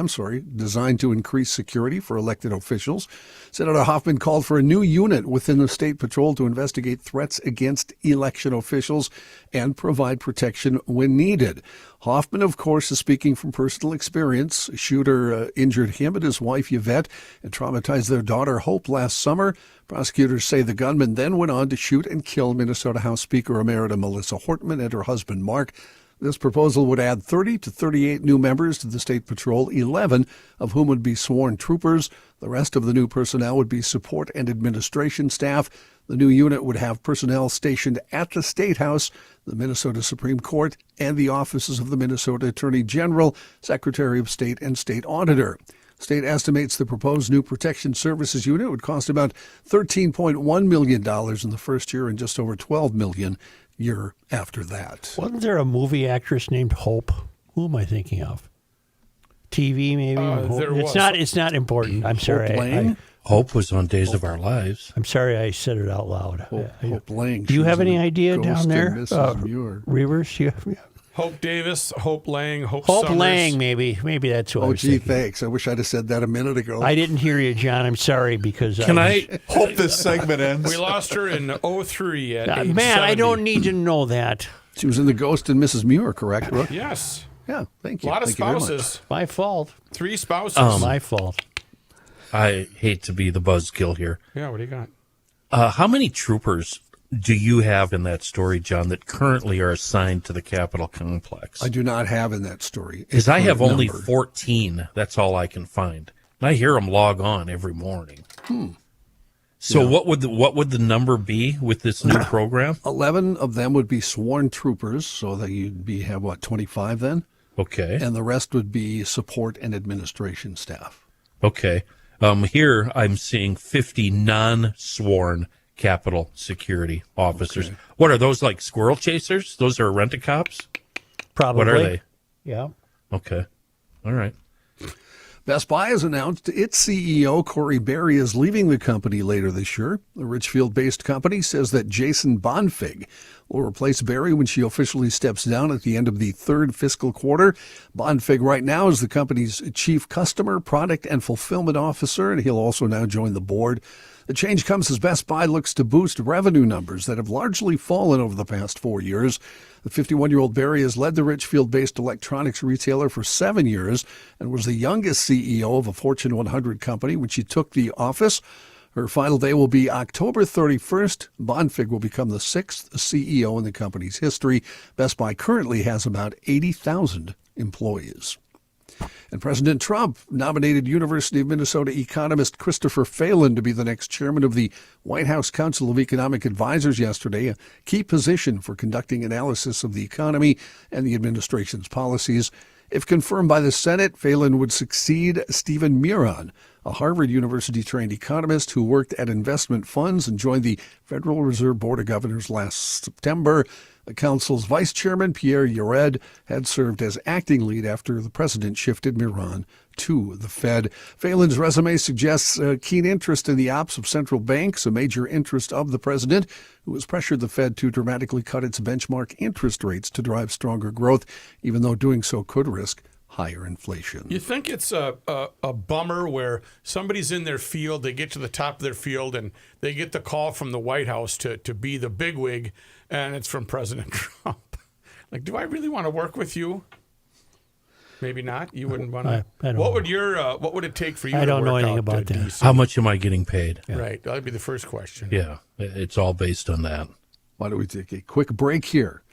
designed to increase security for elected officials. Senator Hoffman called for a new unit within the State Patrol to investigate threats against election officials and provide protection when needed. Hoffman, of course, is speaking from personal experience. A shooter injured him and his wife, Yvette, and traumatized their daughter, Hope, last summer. Prosecutors say the gunman then went on to shoot and kill Minnesota House Speaker Emerita Melissa Hortman and her husband, Mark. This proposal would add 30 to 38 new members to the State Patrol, 11 of whom would be sworn troopers. The rest of the new personnel would be support and administration staff. The new unit would have personnel stationed at the State House, the Minnesota Supreme Court, and the offices of the Minnesota Attorney General, Secretary of State, and State Auditor. State estimates the proposed new Protection Services unit would cost about $13.1 million in the first year and just over $12 million year after that. Wasn't there a movie actress named Hope? Who am I thinking of? TV maybe? It's not important. I'm sorry. Hope was on Days of Our Lives. I'm sorry I said it out loud. Hope Lang. Do you have any idea Ghost down there? Mrs. Muir. Reavers? Hope Davis, Hope Lang, Hope Summers. Lang, maybe that's what I was thinking. thinking. Thanks. I wish I'd have said that a minute ago. I didn't hear you, John. I'm sorry because hope this segment ends. We lost her in 2003 at age Man, 70. I don't need to know that. She was in The Ghost and Mrs. Muir, correct, Brooke? Yes. Yeah, thank you. A lot of Thank you very much. spouses. My fault. 3 spouses. My fault. I hate to be the buzzkill here. Yeah, what do you got? How many troopers do you have in that story, John, that currently are assigned to the Capitol complex? I do not have in that story. Because I have only number. 14. That's all I can find. And I hear them log on every morning. So what would the number be with this new program? 11 of them would be sworn troopers, so that you'd have 25 then? Okay. And the rest would be support and administration staff. Okay. Here I'm seeing 50 non-sworn Capitol security officers. Okay. What are those, like squirrel chasers? Those are rent-a-cops? Probably. What are they? Yeah. Okay. All right. Best Buy has announced its CEO, Corey Berry, is leaving the company later this year. The Richfield-based company says that Jason Bonfig will replace Berry when she officially steps down at the end of the third fiscal quarter. Bonfig right now is the company's chief customer, product, and fulfillment officer, and he'll also now join the board. The change comes as Best Buy looks to boost revenue numbers that have largely fallen over the past 4 years. The 51-year-old Berry has led the Richfield-based electronics retailer for 7 years and was the youngest CEO of a Fortune 100 company when she took the office. Her final day will be October 31st. Bonfig will become the sixth CEO in the company's history. Best Buy currently has about 80,000 employees. And President Trump nominated University of Minnesota economist Christopher Phelan to be the next chairman of the White House Council of Economic Advisors yesterday, a key position for conducting analysis of the economy and the administration's policies. If confirmed by the Senate, Phelan would succeed Stephen Miron, a Harvard University-trained economist who worked at investment funds and joined the Federal Reserve Board of Governors last September. The council's vice chairman, Pierre Yared, had served as acting lead after the president shifted Miron to the Fed. Phelan's resume suggests a keen interest in the ops of central banks, a major interest of the president, who has pressured the Fed to dramatically cut its benchmark interest rates to drive stronger growth, even though doing so could risk higher inflation. You think it's a bummer where somebody's in their field, they get to the top of their field, and they get the call from the White House to be the bigwig, and it's from President Trump. Like, do I really want to work with you? Maybe not. You wouldn't want to. What would it take for you? I don't to know work anything out about that. DC? How much am I getting paid? Yeah. Right. That'd be the first question. Yeah, it's all based on that. Why don't we take a quick break here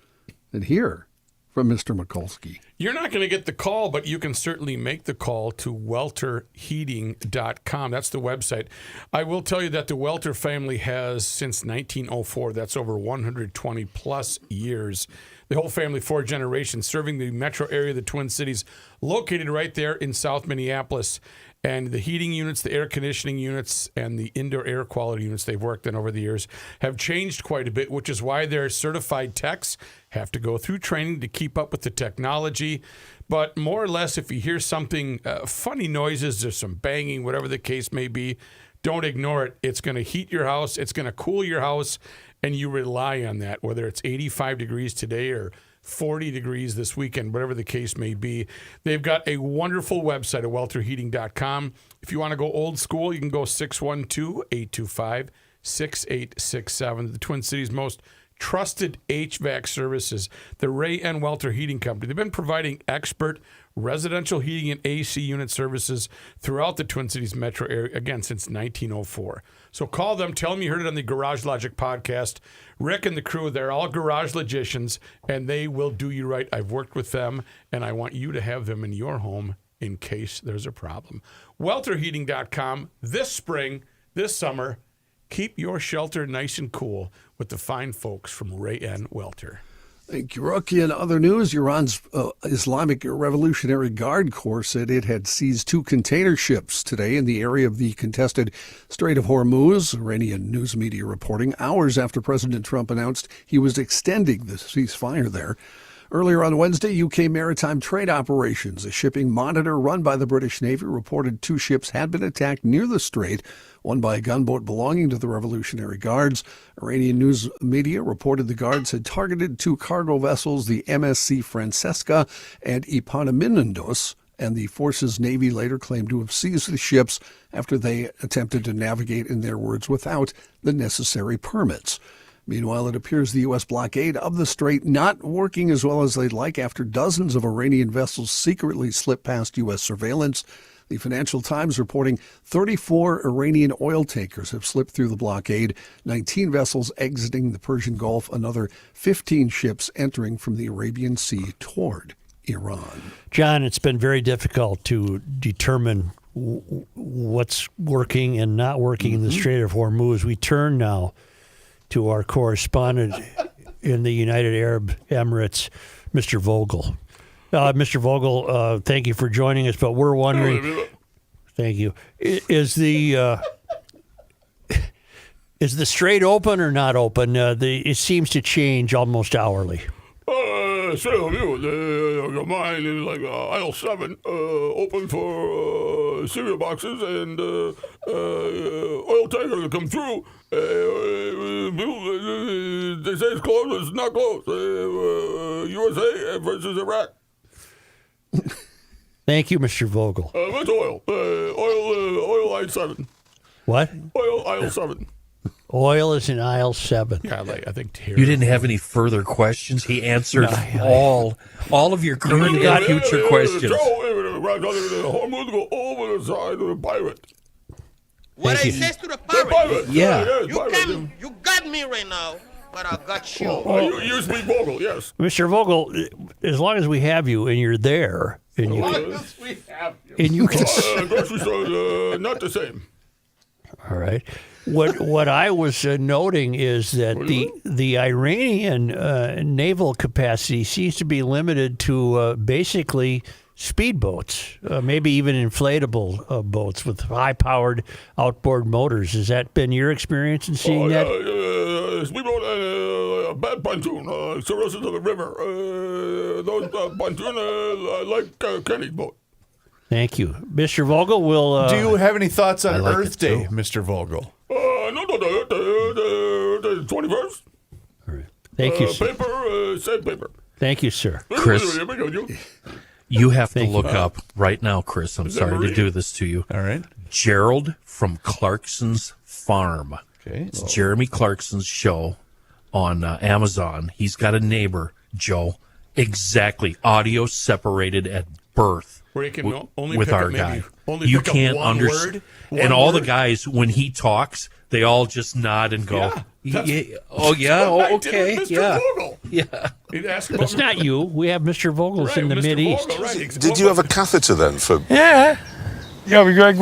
and hear from Mr. Mikulski? You're not going to get the call, but you can certainly make the call to welterheating.com. That's the website. I will tell you that the Welter family has, since 1904, that's over 120 plus years, the whole family, 4 generations, serving the metro area of the Twin Cities, located right there in South Minneapolis. And the heating units, the air conditioning units, and the indoor air quality units they've worked in over the years have changed quite a bit, which is why their certified techs have to go through training to keep up with the technology. But more or less, if you hear something, funny noises or some banging, whatever the case may be, don't ignore it. It's going to heat your house. It's going to cool your house, and you rely on that, whether it's 85 degrees today or 40 degrees this weekend, whatever the case may be. They've got a wonderful website at welterheating.com. If you want to go old school, you can go 612-825-6867. The Twin Cities' most trusted HVAC services, the Ray and Welter Heating Company. They've been providing expert residential heating and AC unit services throughout the Twin Cities metro area, again, since 1904. So call them, tell them you heard it on the Garage Logic podcast. Rick and the crew, they're all garage logicians, and they will do you right. I've worked with them, and I want you to have them in your home in case there's a problem. Welterheating.com. This spring, this summer, keep your shelter nice and cool with the fine folks from Ray and Welter. Thank you, Rookie. In other news, Iran's Islamic Revolutionary Guard Corps said it had seized 2 container ships today in the area of the contested Strait of Hormuz, Iranian news media reporting, hours after President Trump announced he was extending the ceasefire there. Earlier on Wednesday, UK Maritime Trade Operations, a shipping monitor run by the British Navy, reported 2 ships had been attacked near the strait, one by a gunboat belonging to the Revolutionary Guards. Iranian news media reported the Guards had targeted 2 cargo vessels, the MSC Francesca and Eponymous, and the force's Navy later claimed to have seized the ships after they attempted to navigate, in their words, without the necessary permits. Meanwhile, it appears the U.S. blockade of the strait not working as well as they'd like after dozens of Iranian vessels secretly slipped past U.S. surveillance. The Financial Times reporting 34 Iranian oil tankers have slipped through the blockade, 19 vessels exiting the Persian Gulf, another 15 ships entering from the Arabian Sea toward Iran. John, it's been very difficult to determine what's working and not working in the Strait of Hormuz. We turn now to our correspondent in the United Arab Emirates, Mr. Vogel. Mr. Vogel, thank you for joining us, but we're wondering, thank you, is the strait open or not open? It seems to change almost hourly. say of you, the mine is like aisle 7, open for cereal boxes and oil tanker to come through. They say it's closed, it's not closed. USA versus Iraq. Thank you, Mr. Vogel. What's oil? Oil aisle 7. What? Oil aisle 7. Oil is in aisle 7. Yeah, I think you didn't have any further questions. He answered all of your current and future questions. Over the side of the pirate. What I says to the pirate? Yeah. You got me right now, but I got you. You speak Vogel, yes. Mr. Vogel, as long as we have you and you're there, and you can, grocery store, not the same. All right. What I was noting is that the Iranian naval capacity seems to be limited to basically speedboats, maybe even inflatable boats with high-powered outboard motors. Has that been your experience in seeing that? Speedboat and a bad pontoon, cirrhosis of the river. Those pontoon like Kenny's boat. Thank you. Mr. Vogel will... Do you have any thoughts on like Earth Day, Mr. Vogel? No, the 21st. All right. Thank you, sir. Paper, sandpaper. Thank you, sir. Chris, you have to look up right now, Chris. I'm sorry to do this to you. All right. Gerald from Clarkson's Farm. Okay. It's Jeremy Clarkson's show on Amazon. He's got a neighbor, Joe, exactly audio separated at birth. Where you can only with pick our up guy. Only You pick can't up one understand. word. And all the guys, when he talks, they all just nod and go, oh, yeah, oh, okay, yeah. Yeah. That's not you. We have Mr. Vogels in the Mideast. Right. Did you have a catheter then for? Yeah. Yeah, we don't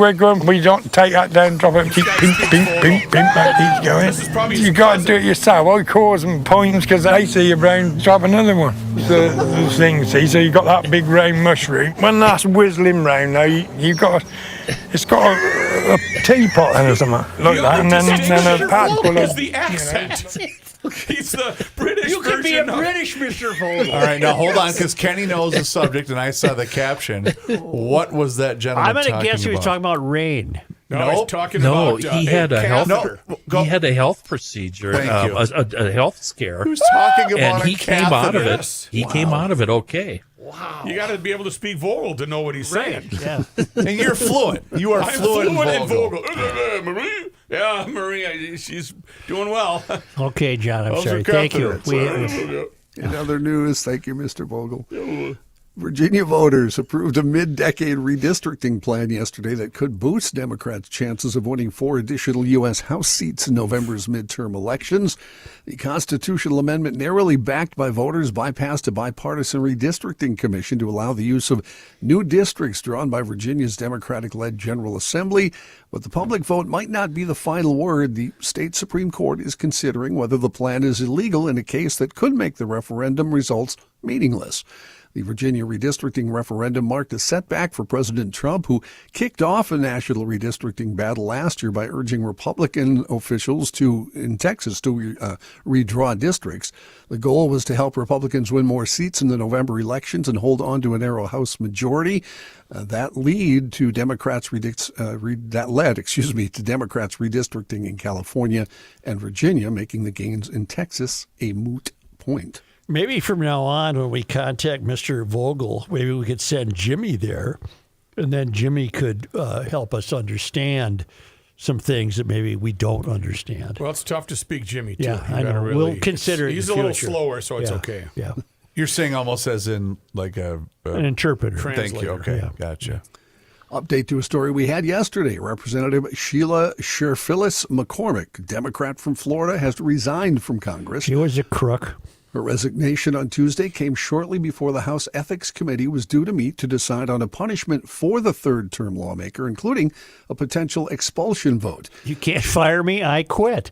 take that down, drop it, keep pink, that keeps going. You got to do it yourself. I cause them points because they see your brain, drop another one. The thing, see, so you got that big round mushroom. When that's whistling round, though, it's got a teapot in or something like that, and then a pad full of. The accent. He's the British You could be a version British Mr. Vogel. All right, now hold on, because Kenny knows the subject, and I saw the caption. What was that gentleman I'm going talking to guess he was about? talking about rain. No, he's talking about he had a health. catheter. He had a health procedure, Thank you. a health scare. Who's talking about and he came out of it. He came out of it okay. Wow. You got to be able to speak Vogel to know what he's saying. Yeah. And you're fluent. You are I'm fluent in Vogel. Marie? Yeah, Marie, she's doing well. Okay, John, I'm Those sorry. are Thank you. catheters. In other news, thank you, Mr. Vogel. Virginia voters approved a mid-decade redistricting plan yesterday that could boost Democrats' chances of winning 4 additional U.S. House seats in November's midterm elections. The constitutional amendment, narrowly backed by voters, bypassed a bipartisan redistricting commission to allow the use of new districts drawn by Virginia's Democratic-led General Assembly. But the public vote might not be the final word. The state Supreme Court is considering whether the plan is illegal in a case that could make the referendum results meaningless. The Virginia redistricting referendum marked a setback for President Trump, who kicked off a national redistricting battle last year by urging Republican officials in Texas to redraw districts. The goal was to help Republicans win more seats in the November elections and hold on to a narrow House majority. That led to Democrats redistricting in California and Virginia, making the gains in Texas a moot point. Maybe from now on, when we contact Mr. Vogel, maybe we could send Jimmy there, and then Jimmy could help us understand some things that maybe we don't understand. Well, it's tough to speak Jimmy, too. Yeah, I know. We'll consider it. He's in a the little future. slower, so it's Yeah, okay. Yeah. You're saying almost as in like an interpreter. Thank you. Okay, Yeah. gotcha. Update to a story we had yesterday. Representative Sheila Sherphillis McCormick, Democrat from Florida, has resigned from Congress. She was a crook. Her resignation on Tuesday came shortly before the House Ethics Committee was due to meet to decide on a punishment for the third-term lawmaker, including a potential expulsion vote. You can't fire me, I quit.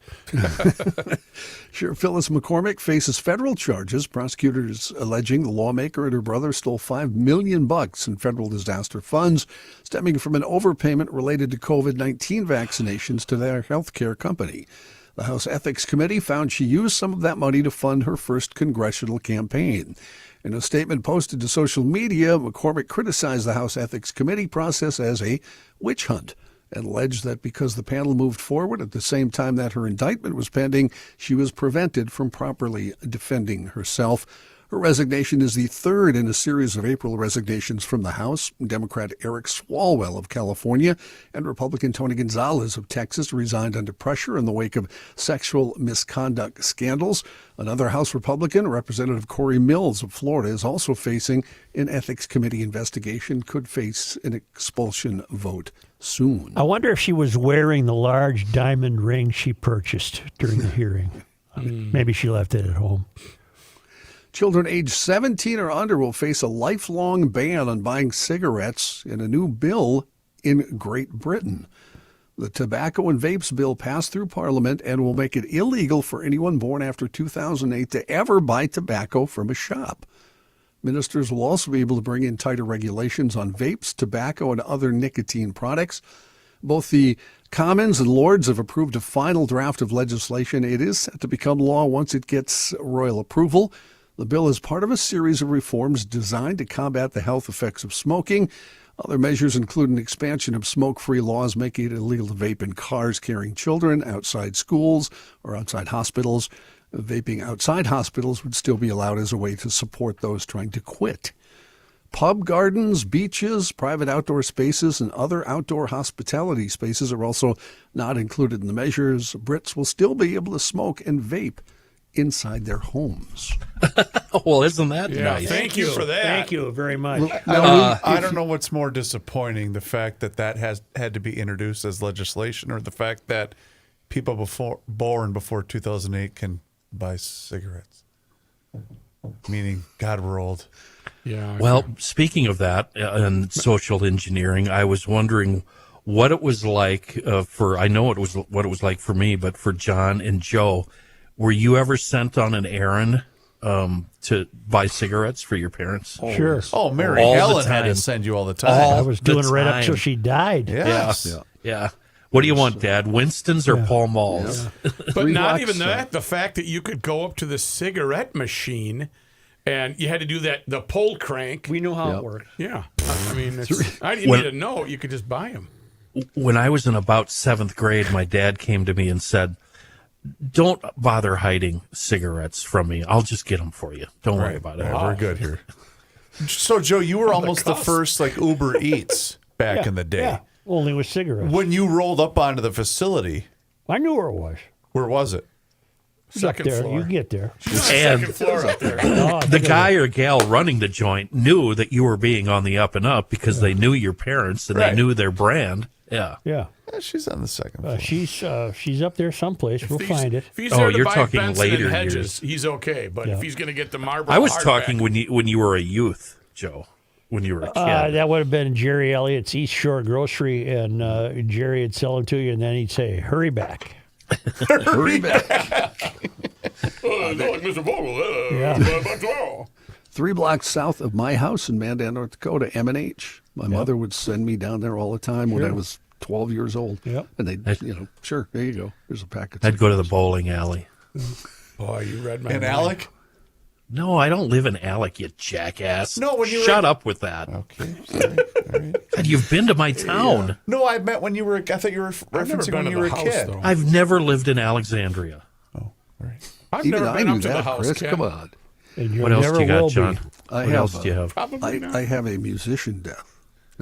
Phyllis McCormick faces federal charges, prosecutors alleging the lawmaker and her brother stole $5 million in federal disaster funds stemming from an overpayment related to COVID-19 vaccinations to their health care company. The House Ethics Committee found she used some of that money to fund her first congressional campaign. In a statement posted to social media, McCormick criticized the House Ethics Committee process as a witch hunt and alleged that because the panel moved forward at the same time that her indictment was pending, she was prevented from properly defending herself. Her resignation is the third in a series of April resignations from the House. Democrat Eric Swalwell of California and Republican Tony Gonzalez of Texas resigned under pressure in the wake of sexual misconduct scandals. Another House Republican, Representative Corey Mills of Florida, is also facing an Ethics Committee investigation, could face an expulsion vote soon. I wonder if she was wearing the large diamond ring she purchased during the hearing. Maybe she left it at home. Children aged 17 or under will face a lifelong ban on buying cigarettes in a new bill in Great Britain. The Tobacco and Vapes bill passed through Parliament and will make it illegal for anyone born after 2008 to ever buy tobacco from a shop. Ministers will also be able to bring in tighter regulations on vapes, tobacco, and other nicotine products. Both the Commons and Lords have approved a final draft of legislation. It is set to become law once it gets royal approval. The bill is part of a series of reforms designed to combat the health effects of smoking. Other measures include an expansion of smoke-free laws making it illegal to vape in cars carrying children, outside schools, or outside hospitals. Vaping outside hospitals would still be allowed as a way to support those trying to quit. Pub gardens, beaches, private outdoor spaces, and other outdoor hospitality spaces are also not included in the measures. Brits will still be able to smoke and vape inside their homes. Well, isn't that nice? Thank you for that. Thank you very much. I don't know what's more disappointing, the fact that has had to be introduced as legislation, or the fact that people born before 2008 can buy cigarettes. Meaning, God, we're old. Yeah. Well, speaking of that and social engineering, I was wondering what it was like I know it was what it was like for me, but for John and Joe. Were you ever sent on an errand to buy cigarettes for your parents? Sure. Oh, Mary Helen had to send you all the time. I was doing it right up till she died. Yes. Yeah. What do you want, Dad? Winston's or Pall Mall's? Yeah. But not even that. The fact that you could go up to the cigarette machine and you had to do the pull crank. We knew how it worked. Yeah. I mean, I didn't need to know. You could just buy them. When I was in about 7th grade, my dad came to me and said, "Don't bother hiding cigarettes from me. I'll just get them for you. Don't worry about it." We're good here. So, Joe, you were almost the first Uber Eats back in the day. Yeah, only with cigarettes. When you rolled up onto the facility, I knew where it was. Where was it? Second there. floor. You get there. And second floor up there. The guy or gal running the joint knew that you were being on the up and up because they knew your parents and they knew their brand. Yeah. Yeah. She's on the second floor. She's up there someplace. We'll find it. If he's there to you're buy talking Benson later and Hedges, years. he's okay. But if he's going to get the Marlboro I was hardback- talking when you were a youth, Joe. When you were a kid. That would have been Jerry Elliott's East Shore Grocery, and Jerry would sell them to you, and then he'd say, "Hurry back." Hurry back. Mr. Vogel. Yeah. 3 blocks south of my house in Mandan, North Dakota, M&H. My mother would send me down there all the time when I was 12 years old. Yep. And they'd, sure, there you go. There's a packet. I'd go to the bowling alley. Boy, you read my And mind. Alec? No, I don't live in Alec, you jackass. No, when you were- Shut up with that. Okay, sorry. All right. God, you've been to my town. No, I meant when you were. I thought you were I've never referencing been when to you the were a house, kid. though. I've never lived in Alexandria. I've Even never I been knew up to the that, house, Chris. Ken. Come on. And you What else never do you got, will John? be. I What have, else do you have? Probably not. I have a musician death.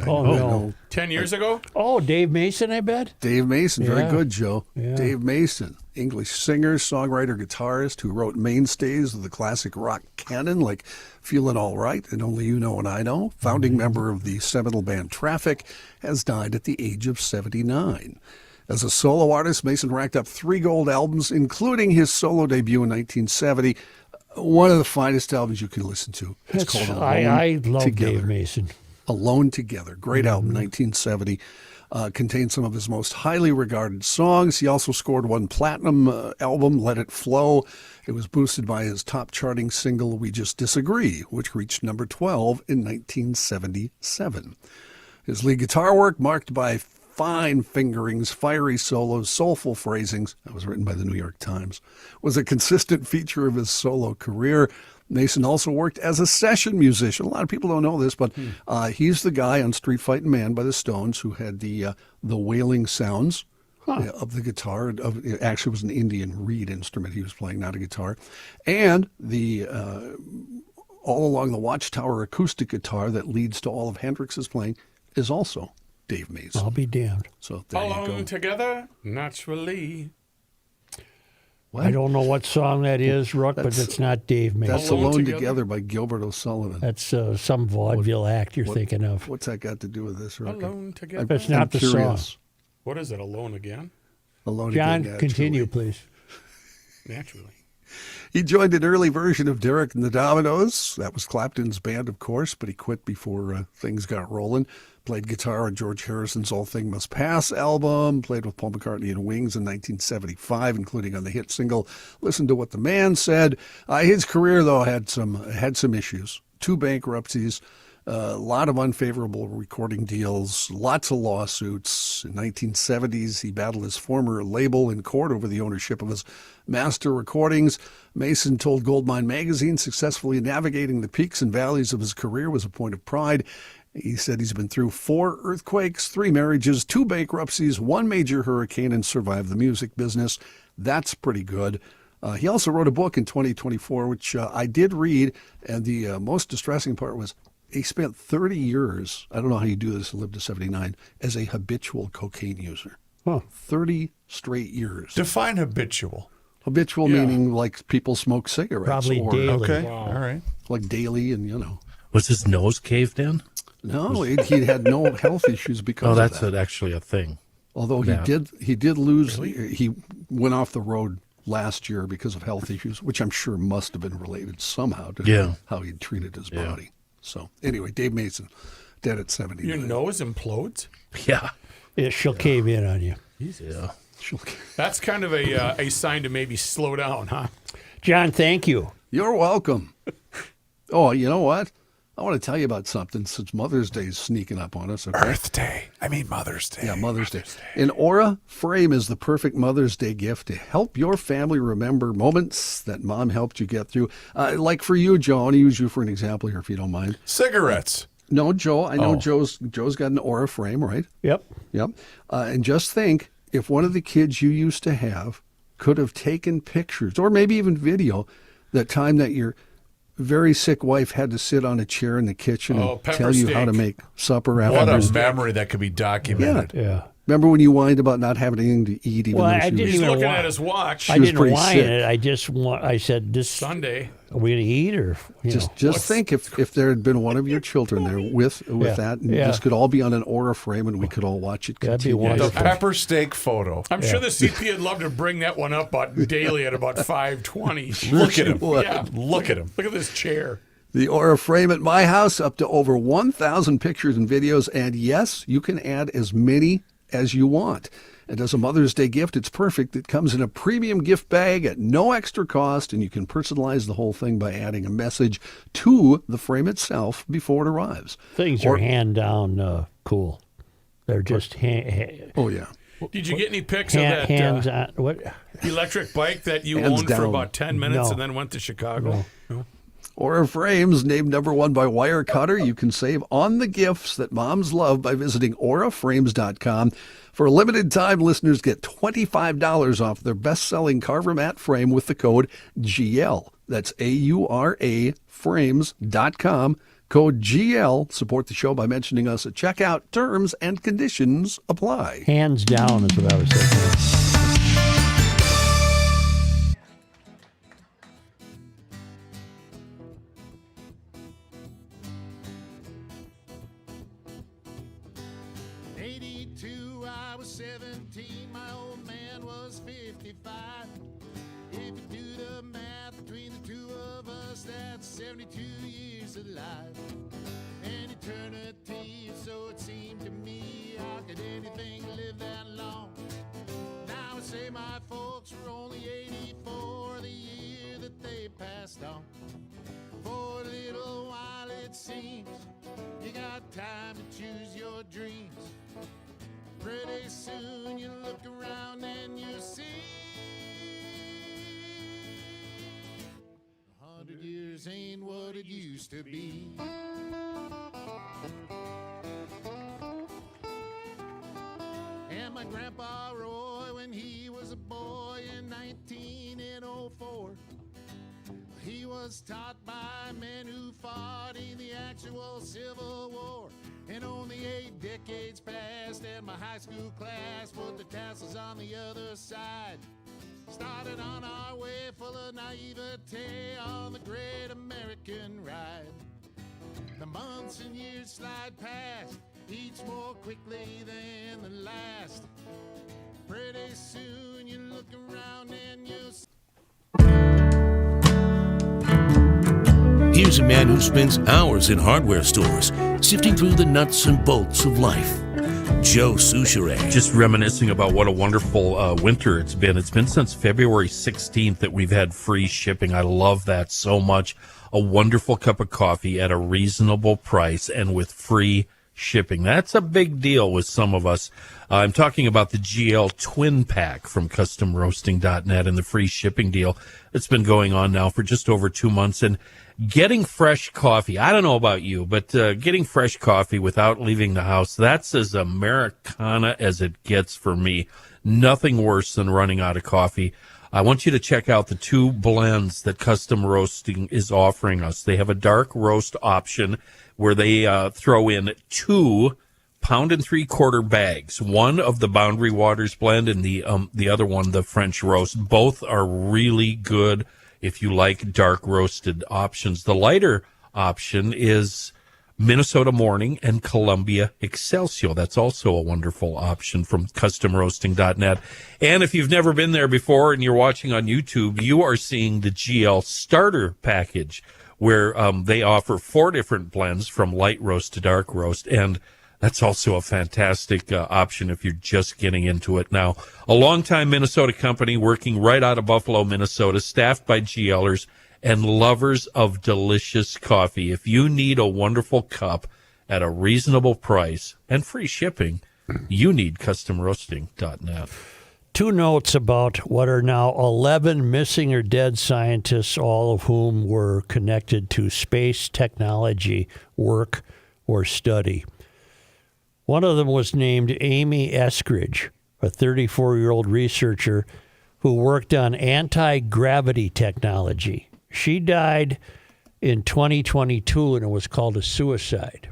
Oh, no. 10 years ago? Oh, Dave Mason, I bet. Dave Mason, very Yeah. good, Joe. Yeah. Dave Mason, English singer, songwriter, guitarist who wrote mainstays of the classic rock canon like Feelin' All Right and Only You Know and I Know. Founding member of the seminal band Traffic, has died at the age of 79. As a solo artist, Mason racked up 3 gold albums, including his solo debut in 1970. One of the finest albums you can listen to. It's called Alone I love Together. Dave Mason. Alone Together. Great album, 1970. Contains some of his most highly regarded songs. He also scored 1 platinum album, Let It Flow. It was boosted by his top charting single, We Just Disagree, which reached number 12 in 1977. His lead guitar work, marked by fine fingerings, fiery solos, soulful phrasings, that was written by the New York Times, was a consistent feature of his solo career. Mason also worked as a session musician. A lot of people don't know this, but he's the guy on Street Fightin' Man by the Stones who had the wailing sounds of the guitar. It actually was an Indian reed instrument he was playing, not a guitar. And the all along the Watchtower acoustic guitar that leads to all of Hendrix's playing is also Dave Mason. I'll be damned. So there you go. Alone together, naturally. What? I don't know what song that is, Rook, but it's not Dave Mason. That's Alone Together by Gilbert O'Sullivan. That's some vaudeville act you're thinking of. What's that got to do with this, Rook? Alone together. That's not the song. What is it, Alone Again? Alone John, Again, continue, please. Naturally. He joined an early version of Derek and the Dominoes. That was Clapton's band, of course, but he quit before things got rolling. Played guitar on George Harrison's All Thing Must Pass album. Played with Paul McCartney and Wings in 1975, including on the hit single Listen to What the Man Said. His career, though, had some issues. 2 bankruptcies, a lot of unfavorable recording deals, lots of lawsuits. In 1970s, he battled his former label in court over the ownership of his master recordings. Mason told Goldmine magazine successfully navigating the peaks and valleys of his career was a point of pride. He said he's been through 4 earthquakes, 3 marriages, 2 bankruptcies, 1 major hurricane, and survived the music business. That's pretty good. He also wrote a book in 2024, which I did read, and the most distressing part was he spent 30 years, I don't know how you do this, lived to 79, as a habitual cocaine user. 30 straight years. Define habitual. Habitual meaning like people smoke cigarettes. Probably daily. Okay, Wow. all right. Like daily and, Was his nose caved in? No, he had no health issues because Oh, of that's that. actually a thing. Although he did lose, he went off the road last year because of health issues, which I'm sure must have been related somehow to how he'd treated his body. So anyway, Dave Mason, dead at 70. Your nose implodes? Yeah. She'll cave in on you. Yeah. That's kind of a sign to maybe slow down, huh? John, thank you. You're welcome. Oh, you know what? I want to tell you about something since Mother's Day is sneaking up on us. Okay? Earth Day. I mean Mother's Day. Yeah, Mother's Day. An Aura frame is the perfect Mother's Day gift to help your family remember moments that Mom helped you get through. Like for you, Joe, I want to use you for an example here, if you don't mind. Cigarettes. No, Joe, I know Joe's got an Aura frame, right? Yep. And just think, if one of the kids you used to have could have taken pictures or maybe even video that time that your very sick wife had to sit on a chair in the kitchen and tell you how to make supper after. What a memory that could be documented. Yeah. Remember when you whined about not having anything to eat? Even though He's looking at his watch. I didn't whine it. I said, "This Sunday. Are we going to eat or just think if there had been one of your children there with that, and this could all be on an Aura frame, and we could all watch it continue. The pepper steak photo. I'm sure the CP would love to bring that one up daily at about 5:20. Look at him. Yeah. Look at him. Look at this chair. The Aura frame at my house, up to over 1,000 pictures and videos, and yes, you can add as many as you want. And as a Mother's Day gift, it's perfect. It comes in a premium gift bag at no extra cost, and you can personalize the whole thing by adding a message to the frame itself before it arrives. Things are hand down cool. They're just oh yeah. Did you get any pics of that hands on what electric bike that you Hands owned for down. about 10 minutes No. and then went to Chicago? No. Aura frames named number 1 by Wirecutter. You can save on the gifts that moms love by visiting auraframes.com. For a limited time, listeners get $25 off their best-selling Carver mat frame with the code GL. That's AURA frames.com. Code GL. Support the show by mentioning us at checkout. Terms and conditions apply. Hands down is what I was thinking. For a little while it seems you got time to choose your dreams. Pretty soon you look around and you see 100 years ain't what it used to be. And my grandpa Roy, when he was a boy in 1904, he was taught by men who fought in the actual Civil War. And only 8 decades passed, and my high school class put the tassels on the other side. Started on our way full of naivete on the great American ride. The months and years slide past, each more quickly than the last. Pretty soon you look around and you see. Here's a man who spends hours in hardware stores, sifting through the nuts and bolts of life. Joe Souchere. Just reminiscing about what a wonderful winter it's been. It's been since February 16th that we've had free shipping. I love that so much. A wonderful cup of coffee at a reasonable price and with free shipping. That's a big deal with some of us. I'm talking about the GL Twin Pack from CustomRoasting.net and the free shipping deal that's been going on now for just over 2 months. And getting fresh coffee, I don't know about you, but getting fresh coffee without leaving the house, that's as Americana as it gets for me. Nothing worse than running out of coffee. I want you to check out the 2 blends that Custom Roasting is offering us. They have a dark roast option where they throw in 2 pound and 3/4 bags, one of the Boundary Waters blend and the other one, the French roast. Both are really good if you like dark roasted options. The lighter option is Minnesota Morning and Columbia Excelsior. That's also a wonderful option from CustomRoasting.net. And if you've never been there before and you're watching on YouTube, you are seeing the GL Starter Package, where they offer 4 different blends from light roast to dark roast. And that's also a fantastic option if you're just getting into it now. A longtime Minnesota company working right out of Buffalo, Minnesota, staffed by GL'ers and lovers of delicious coffee. If you need a wonderful cup at a reasonable price and free shipping, you need CustomRoasting.net. 2 notes about what are now 11 missing or dead scientists, all of whom were connected to space technology work or study. One of them was named Amy Eskridge, a 34-year-old researcher who worked on anti-gravity technology. She died in 2022, and it was called a suicide.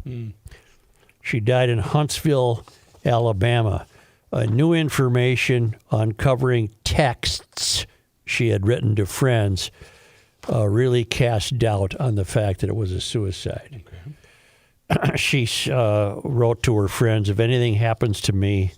She died in Huntsville, Alabama. New information uncovering texts she had written to friends really cast doubt on the fact that it was a suicide. She wrote to her friends, if anything happens to me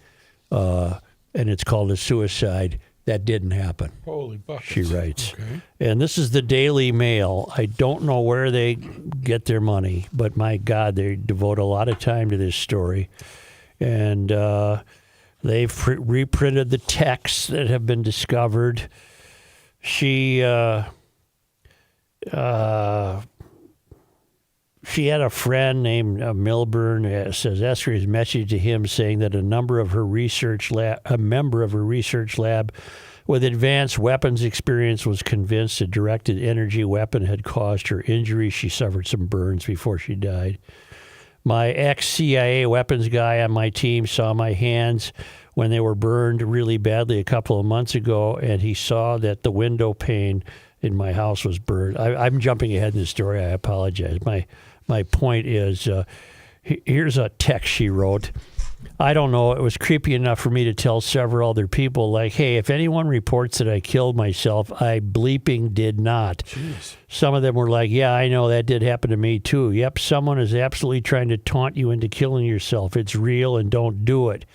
and it's called a suicide, that didn't happen. Holy buckets. She writes. Okay. And this is the Daily Mail. I don't know where they get their money, but my God, they devote a lot of time to this story. And they've reprinted the texts that have been discovered. She had a friend named Milburn, says Eskridge's message to him saying that a member of her research lab with advanced weapons experience was convinced a directed energy weapon had caused her injury. She suffered some burns before she died. My ex-CIA weapons guy on my team saw my hands when they were burned really badly a couple of months ago, and he saw that the window pane in my house was burned. I'm jumping ahead in the story. I apologize. My point is, here's a text she wrote. I don't know. It was creepy enough for me to tell several other people, like, hey, if anyone reports that I killed myself, I bleeping did not. Jeez. Some of them were like, yeah, I know that did happen to me too. Yep, someone is absolutely trying to taunt you into killing yourself. It's real and don't do it.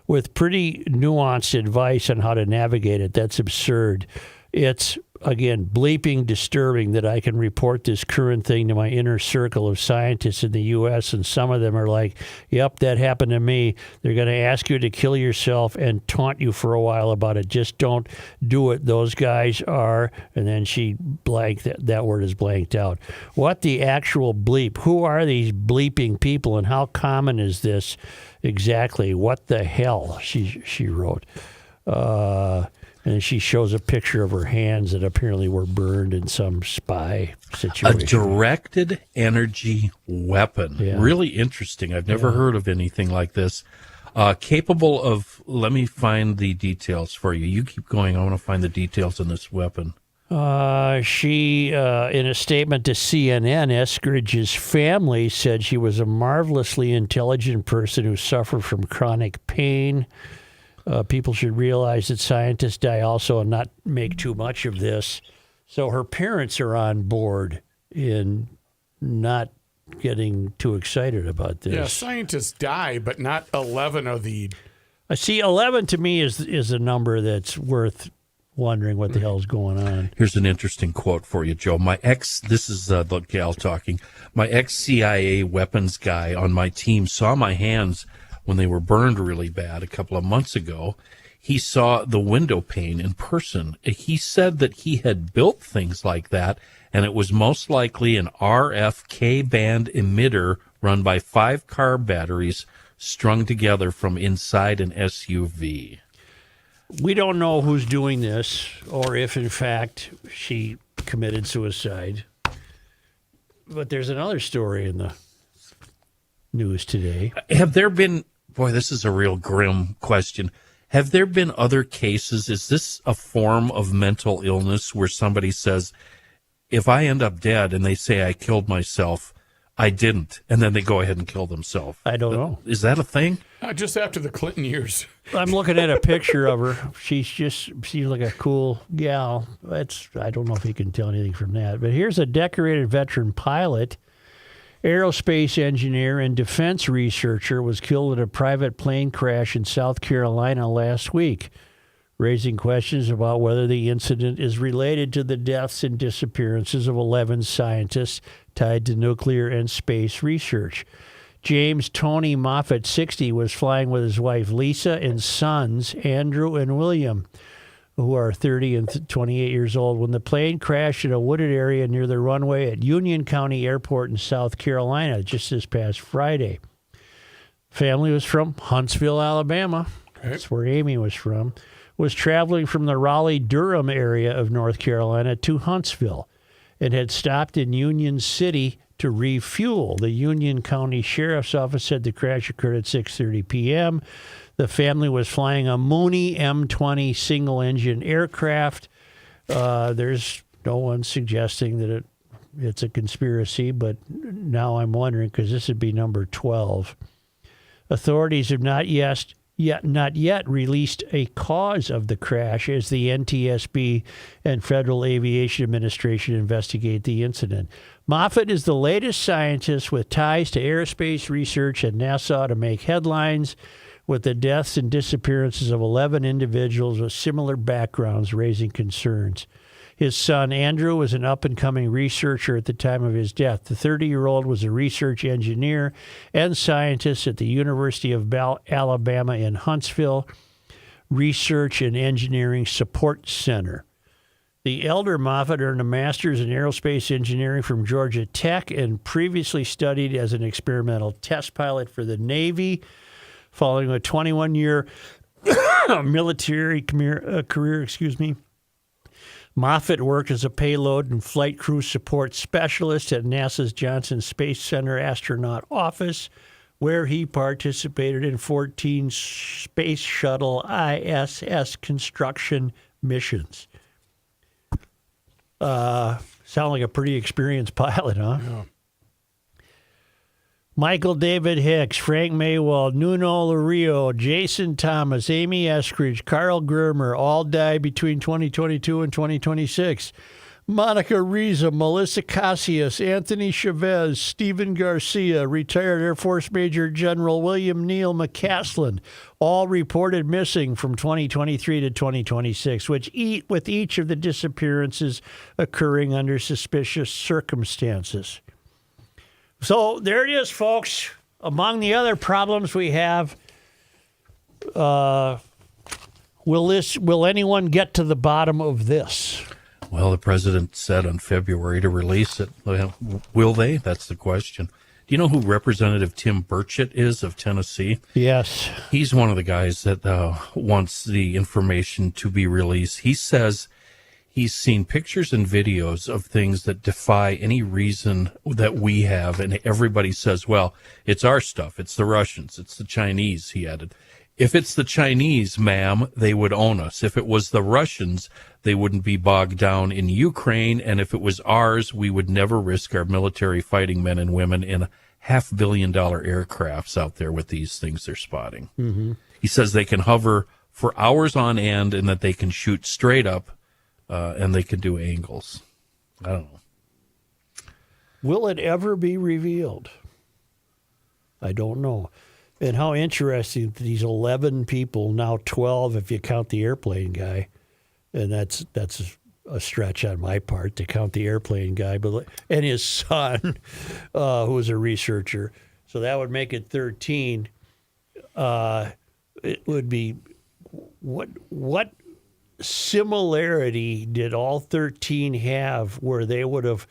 With pretty nuanced advice on how to navigate it. That's absurd. It's again, bleeping disturbing that I can report this current thing to my inner circle of scientists in the U.S., and some of them are like, yep, that happened to me. They're going to ask you to kill yourself and taunt you for a while about it. Just don't do it. Those guys are, and then she blanked, that word is blanked out. What the actual bleep? Who are these bleeping people, and how common is this exactly? What the hell, she wrote. And she shows a picture of her hands that apparently were burned in some spy situation. A directed energy weapon. Yeah. Really interesting. I've never heard of anything like this. Capable of, let me find the details for you. You keep going. I want to find the details on this weapon. She, in a statement to CNN, Eskridge's family said she was a marvelously intelligent person who suffered from chronic pain. People should realize that scientists die also and not make too much of this. So her parents are on board in not getting too excited about this. Yeah, scientists die, but not 11 of the... See, 11 to me is a number that's worth wondering what the hell's going on. Here's an interesting quote for you, Joe. This is the gal talking. My ex-CIA weapons guy on my team saw my hands when they were burned really bad a couple of months ago. He saw the window pane in person. He said that he had built things like that, and it was most likely an RF K-band emitter run by 5 car batteries strung together from inside an SUV. We don't know who's doing this, or if, in fact, she committed suicide. But there's another story in the news today. Have there been... Boy, this is a real grim question. Have there been other cases? Is this a form of mental illness where somebody says, if I end up dead and they say I killed myself, I didn't, and then they go ahead and kill themselves? I don't know. Is that a thing? Just after the Clinton years. I'm looking at a picture of her. She's like a cool gal. I don't know if you can tell anything from that. But here's a decorated veteran pilot, aerospace engineer, and defense researcher was killed in a private plane crash in South Carolina last week, raising questions about whether the incident is related to the deaths and disappearances of 11 scientists tied to nuclear and space research. James Tony Moffett, 60, was flying with his wife Lisa and sons Andrew and William, who are 30 and 28 years old, when the plane crashed in a wooded area near the runway at Union County Airport in South Carolina just this past Friday. Family was from Huntsville, Alabama. Okay. That's where Amy was from. Was traveling from the Raleigh-Durham area of North Carolina to Huntsville and had stopped in Union City to refuel. The Union County Sheriff's Office said the crash occurred at 6:30 p.m. The family was flying a Mooney M20 single-engine aircraft. There's no one suggesting that it's a conspiracy, but now I'm wondering, because this would be number 12. Authorities have not yet released a cause of the crash as the NTSB and Federal Aviation Administration investigate the incident. Moffett is the latest scientist with ties to aerospace research at NASA to make headlines, with the deaths and disappearances of 11 individuals with similar backgrounds raising concerns. His son, Andrew, was an up-and-coming researcher at the time of his death. The 30-year-old was a research engineer and scientist at the University of Alabama in Huntsville Research and Engineering Support Center. The elder Moffett earned a master's in aerospace engineering from Georgia Tech and previously studied as an experimental test pilot for the Navy. Following a 21-year military career, Moffett worked as a payload and flight crew support specialist at NASA's Johnson Space Center Astronaut Office, where he participated in 14 Space Shuttle ISS construction missions. Sound like a pretty experienced pilot, huh? Yeah. Michael David Hicks, Frank Maywald, Nuno Lario, Jason Thomas, Amy Eskridge, Carl Germer all died between 2022 and 2026. Monica Riza, Melissa Cassius, Anthony Chavez, Stephen Garcia, retired Air Force Major General William Neal McCaslin, all reported missing from 2023 to 2026, with each of the disappearances occurring under suspicious circumstances. So there it is, folks. Among the other problems we have, will anyone get to the bottom of this? Well, the president said on February to release it. Will they? That's the question. Do you know who Representative Tim Burchett is of Tennessee? Yes. He's one of the guys that wants the information to be released. He says he's seen pictures and videos of things that defy any reason that we have, and everybody says, well, it's our stuff. It's the Russians. It's the Chinese, he added. If it's the Chinese, ma'am, they would own us. If it was the Russians, they wouldn't be bogged down in Ukraine. And if it was ours, we would never risk our military fighting men and women in $500 million aircrafts out there with these things they're spotting. Mm-hmm. He says they can hover for hours on end and that they can shoot straight up and they can do angles. I don't know. Will it ever be revealed? I don't know. And how interesting that these 11 people, now 12 if you count the airplane guy, and that's a stretch on my part to count the airplane guy, and his son, who was a researcher. So that would make it 13. It would be what similarity did all 13 have where they would have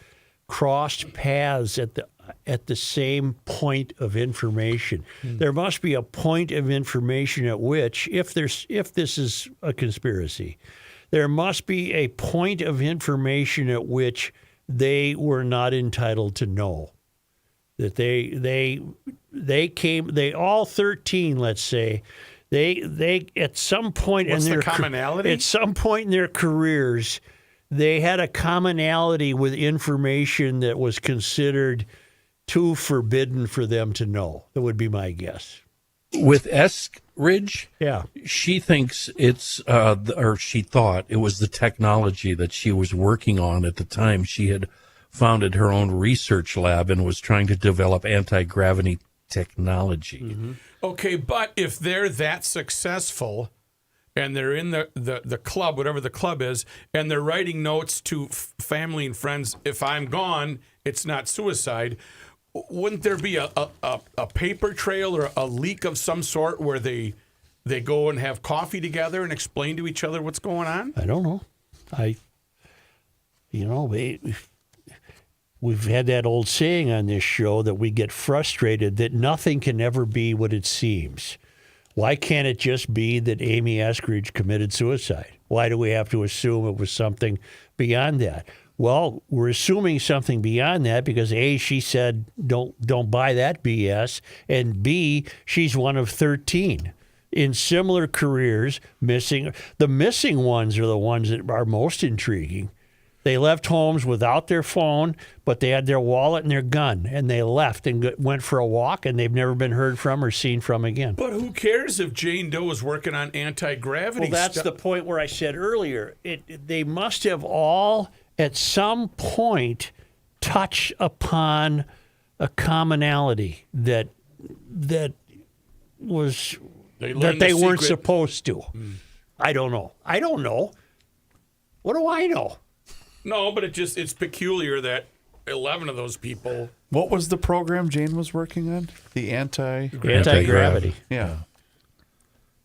crossed paths at the same point of information? There must be a point of information at which, if this is a conspiracy, there must be a point of information at which they were not entitled to know. That they all 13, let's say, they at some point What's in their the commonality? At some point in their careers, they had a commonality with information that was considered too forbidden for them to know. That would be my guess. With Eskridge, yeah, she thinks it's, or she thought it was the technology that she was working on at the time. She had founded her own research lab and was trying to develop anti-gravity technology. Mm-hmm. Okay, but if they're that successful and they're in the club, whatever the club is, and they're writing notes to family and friends, if I'm gone, it's not suicide, wouldn't there be a paper trail or a leak of some sort where they go and have coffee together and explain to each other what's going on? I don't know. We've had that old saying on this show that we get frustrated that nothing can ever be what it seems. Why can't it just be that Amy Eskridge committed suicide? Why do we have to assume it was something beyond that? Well, we're assuming something beyond that because A, she said don't buy that BS, and B, she's one of 13 in similar careers missing. The missing ones are the ones that are most intriguing. They left homes without their phone, but they had their wallet and their gun, and they left and went for a walk, and they've never been heard from or seen from again. But who cares if Jane Doe was working on anti-gravity Well, that's the point where I said earlier, they must have all at some point touch upon a commonality that was that they weren't supposed to. I don't know. What do I know? No, but it's peculiar that 11 of those people. What was the program Jane was working on? The anti-gravity. Yeah.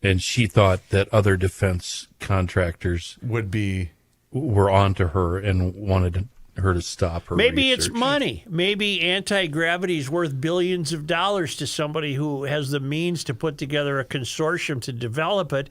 And she thought that other defense contractors were onto her and wanted her to stop her Maybe research. it's money. Maybe anti-gravity is worth billions of dollars to somebody who has the means to put together a consortium to develop it,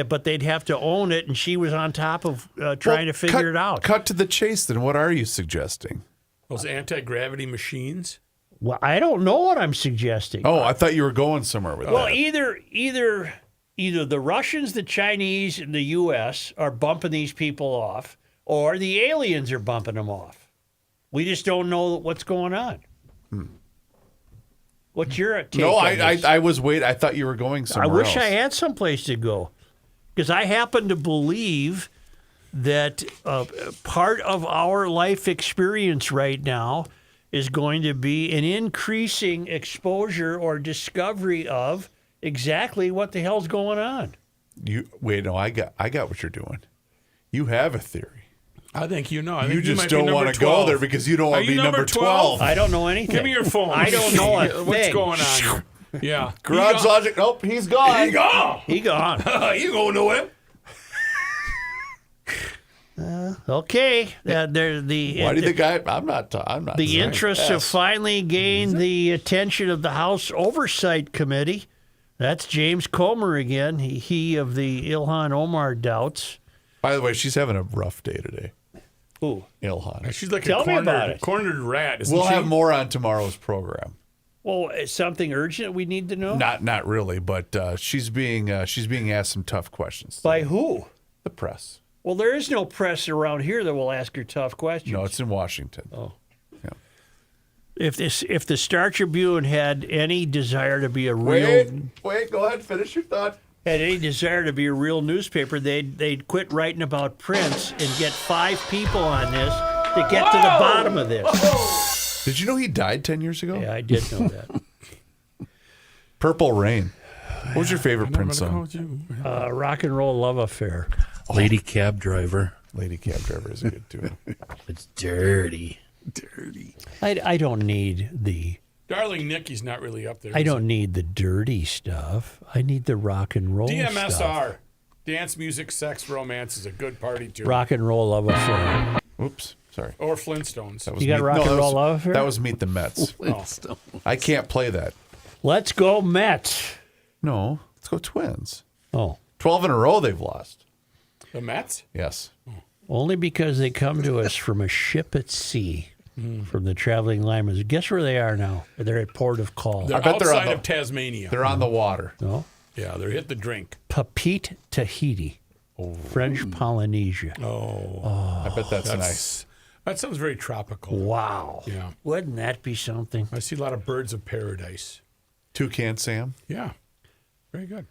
but they'd have to own it, and she was on top of trying to figure it out. Cut to the chase, then. What are you suggesting? Those anti-gravity machines? Well, I don't know what I'm suggesting. Oh, I thought you were going somewhere with Well, that. either the Russians, the Chinese, and the U.S. are bumping these people off, or the aliens are bumping them off. We just don't know what's going on. What's your take No, on this? I was waiting. I thought you were going somewhere I wish else. I had someplace to go, because I happen to believe that part of our life experience right now is going to be an increasing exposure or discovery of exactly what the hell's going on. I got what you're doing. You have a theory. I think you know. I You think just might be don't number want to 12. go there because you don't want Are to be you number 12. I don't know anything. Give me your phone. I don't know a What's thing. going on? Yeah. Garage Logic. Nope, he's gone. He gone. He gone. You going nowhere? Okay. Why do you think I'm not? The interests have finally gained the attention of the House Oversight Committee. That's James Comer again. He of the Ilhan Omar doubts. By the way, she's having a rough day today. Who? Ilhan. She's like Tell a me about it. cornered rat. Isn't We'll she? have more on tomorrow's program. Well, is something urgent we need to know? Not really, but she's being asked some tough questions. By who? The press. Well, there is no press around here that will ask her tough questions. No, it's in Washington. Oh. Yeah. If the Star Tribune had any desire to be a Wait, go ahead, finish your thought. Had any desire to be a real newspaper, they'd quit writing about Prince and get 5 people on this to get to the bottom of this. Did you know he died 10 years ago? Yeah, I did know that. Purple Rain. What was your favorite Prince song? Rock and Roll Love Affair. Lady Cab Driver. Lady Cab Driver is a good tune. It's dirty. I don't need the... Darling Nikki's not really up there. I don't need the dirty stuff. I need the rock and roll DMSR. stuff. Dance, music, sex, romance is a good party tune. Rock and Roll Love Affair. Oops, sorry. Or Flintstones. That was You got Rock and Roll Love Affair? That was Meet the Mets. Flintstones. I can't play that. Let's go Mets. No, let's go Twins. Oh. 12 in a row they've lost. The Mets? Yes. Only because they come to us from a ship at sea. From the traveling linemen. Guess where they are now? They're at Port of Call. They're outside of Tasmania. They're on the water. No? Yeah, they're hit the drink. Papete, Tahiti. French Polynesia. I bet that's nice. That sounds very tropical. Wow. Yeah. Wouldn't that be something? I see a lot of birds of paradise. Toucan Sam. Yeah. Very good.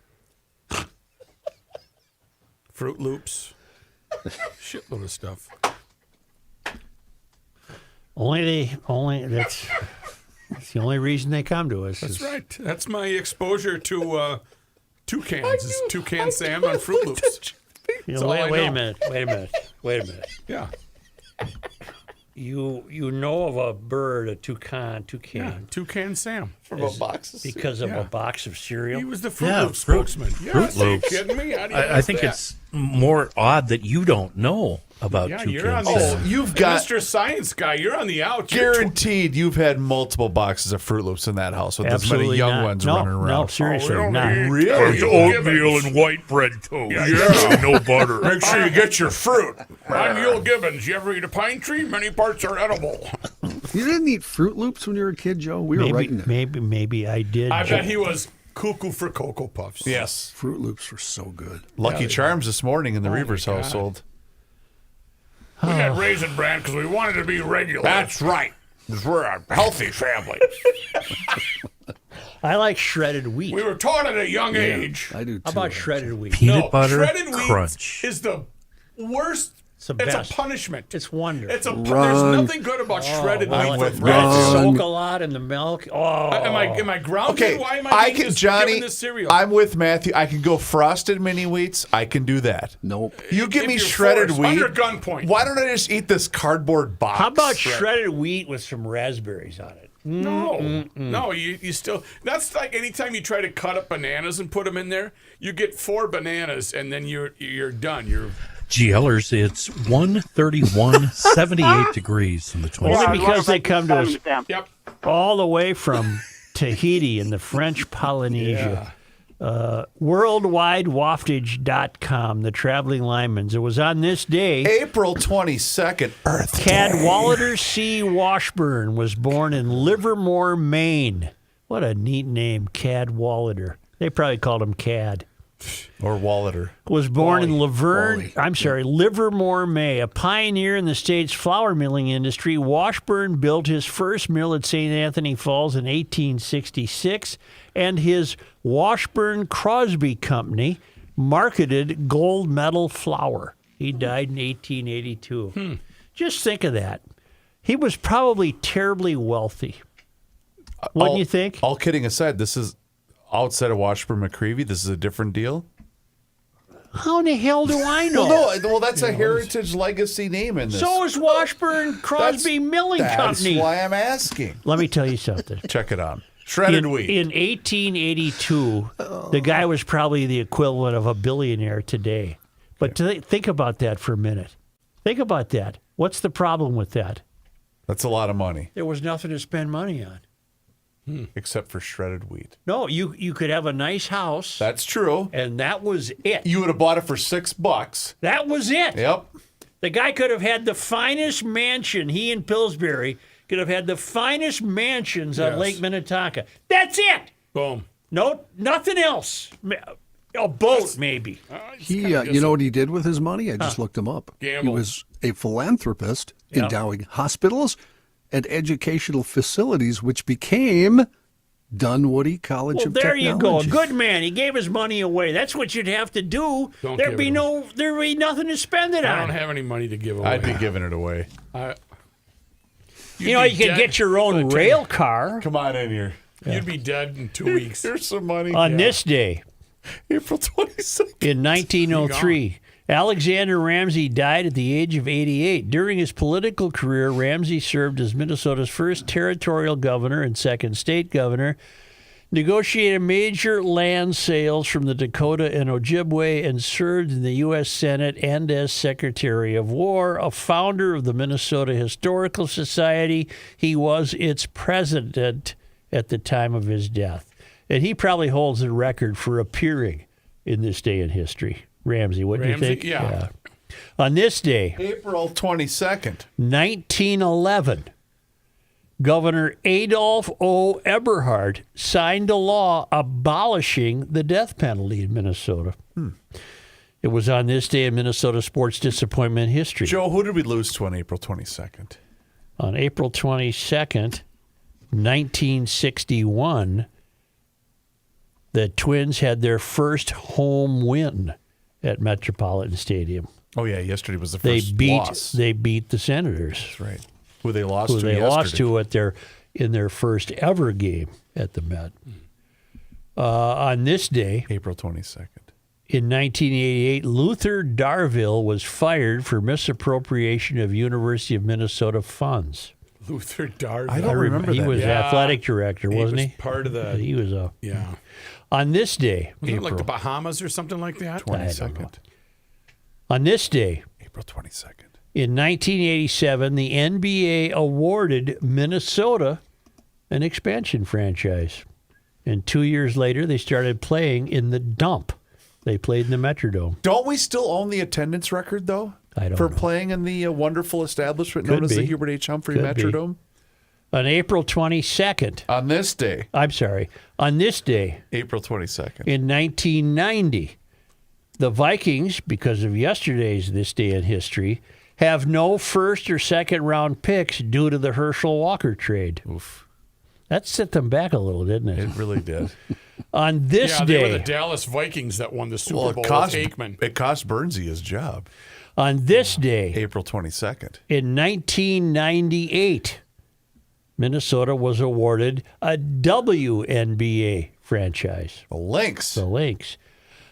Fruit Loops. Shitload of stuff. That's the only reason they come to us. That's right. That's my exposure to toucans. Is Toucan Sam on Fruit Loops. You know, wait a minute. Yeah. You know of a bird, a toucan. Yeah, Toucan Sam. From a box of because of a box of cereal. He was the Fruit Loops spokesman. Fruit Are you Loops. kidding me? How do you I miss think that? it's more odd that you don't know about Yeah, toucan you're on Sam. the, you've got Mr. Science Guy. You're on the out. You're guaranteed you've had multiple boxes of Fruit Loops in that house with as many Absolutely young not. ones No, running around. No, seriously, not. Really? Oatmeal and white bread toast. Yeah. No butter. Make sure you get your fruit. I'm Yul Gibbons. You ever eat a pine tree? Many parts are edible. You didn't eat Fruit Loops when you were a kid, Joe? We were right in there. Maybe I did. I bet he was cuckoo for Cocoa Puffs. Yes. Fruit Loops were so good. Lucky Charms this morning in the Reavers God. household. We had Raisin Bran because we wanted to be regular. That's right. 'Cause we're a healthy family. I like shredded wheat. We were taught at a young age. I do too. How about shredded wheat? Peanut butter shredded wheat crunch. is the worst. It's the It's best. a punishment. It's wonderful. It's a. There's Run. nothing good about shredded I wheat like with it. bread. Soak a lot in the milk. Oh, Am I grounded? Okay, Why am I I being can, just Johnny. given this cereal? I'm with Matthew. I can go frosted mini wheats. I can do that. Nope. You give If me you're shredded forced, wheat. under gunpoint. Why don't I just eat this cardboard box? how about shredded wheat with some raspberries on it? No, you still. That's like anytime you try to cut up bananas and put them in there, you get 4 bananas and then you're done. You're GL'ers, it's 131, 78 degrees in the Twin Only Cities. because they come to us yep. all the way from Tahiti in the French Polynesia. Worldwidewaftage.com, the traveling linemen. It was on this day. April 22nd, Earth Cadwallader C. Washburn was born in Livermore, Maine. What a neat name, Cadwallader. They probably called him Cad. Or Wallader. Was born in Livermore, Maine. A pioneer in the state's flour milling industry, Washburn built his first mill at St. Anthony Falls in 1866, and his Washburn Crosby Company marketed gold medal flour. He died in 1882. Just think of that. He was probably terribly wealthy. Wouldn't you think? All kidding aside, this is outside of Washburn-McCreevy. This is a different deal. How in the hell do I know? Well, that's a heritage legacy name in this. So is Washburn Crosby Milling Company. That's why I'm asking. Let me tell you something. Check it out. Shredded wheat. In 1882, the guy was probably the equivalent of a billionaire today. But think about that for a minute. Think about that. What's the problem with that? That's a lot of money. There was nothing to spend money on. Except for shredded wheat. No, you could have a nice house. That's true. And that was it. You would have bought it for $6. That was it. Yep. The guy could have had the finest mansion. He in Pillsbury could have had the finest mansions on Lake Minnetonka. That's it. Boom. No, nothing else. A boat, maybe. You know what he did with his money? I just looked him up. Gamble. He was a philanthropist endowing hospitals and educational facilities, which became Dunwoody College of there Technology. you go. A good man. He gave his money away. That's what you'd have to do. There'd be nothing to spend it I on. don't have any money to give away. I'd be giving it away. You can get your own rail car. Come on in here. You'd be dead in 2 weeks. Here's some money. On this day, April 22nd. In 1903, Alexander Ramsey died at the age of 88. During his political career, Ramsey served as Minnesota's first territorial governor and second state governor, negotiated major land sales from the Dakota and Ojibwe, and served in the U.S. Senate and as Secretary of War. A founder of the Minnesota Historical Society, he was its president at the time of his death. And he probably holds the record for appearing in this day in history. Ramsey, wouldn't you think? Yeah. On this day, April 22nd, 1911, Governor Adolph O. Eberhard signed a law abolishing the death penalty in Minnesota. It was on this day in Minnesota sports disappointment history. Joe, who did we lose to on April 22nd? On April 22nd, 1961, the Twins had their first home win at Metropolitan Stadium. Oh, yeah, yesterday was the first loss. They beat the Senators. That's right. Who they lost who to they yesterday. lost to in their first ever game at the Met. On this day, April 22nd. In 1988, Luther Darville was fired for misappropriation of University of Minnesota funds. Luther Darville. I don't remember He that. was athletic director, wasn't he? Part of the. He was a. Yeah. On this day, Wasn't it like the Bahamas or something like that? 22nd. On this day, April 22nd. In 1987, the NBA awarded Minnesota an expansion franchise. And 2 years later, they started playing in the dump. They played in the Metrodome. Don't we still own the attendance record, though? I don't For know. playing in the wonderful establishment known Could as the be. Hubert H. Humphrey Could be. Metrodome? On April 22nd. On this day. I'm sorry. On this day. April 22nd. In 1990, the Vikings, because of yesterday's This Day in History, have no first or second round picks due to the Herschel Walker trade. Oof. That set them back a little, didn't it? It really did. On this They day. were the Dallas Vikings that won the Super Bowl with Aikman. It cost Bernsey his job. On this day. April 22nd. In 1998, Minnesota was awarded a WNBA franchise. The Lynx. The Lynx.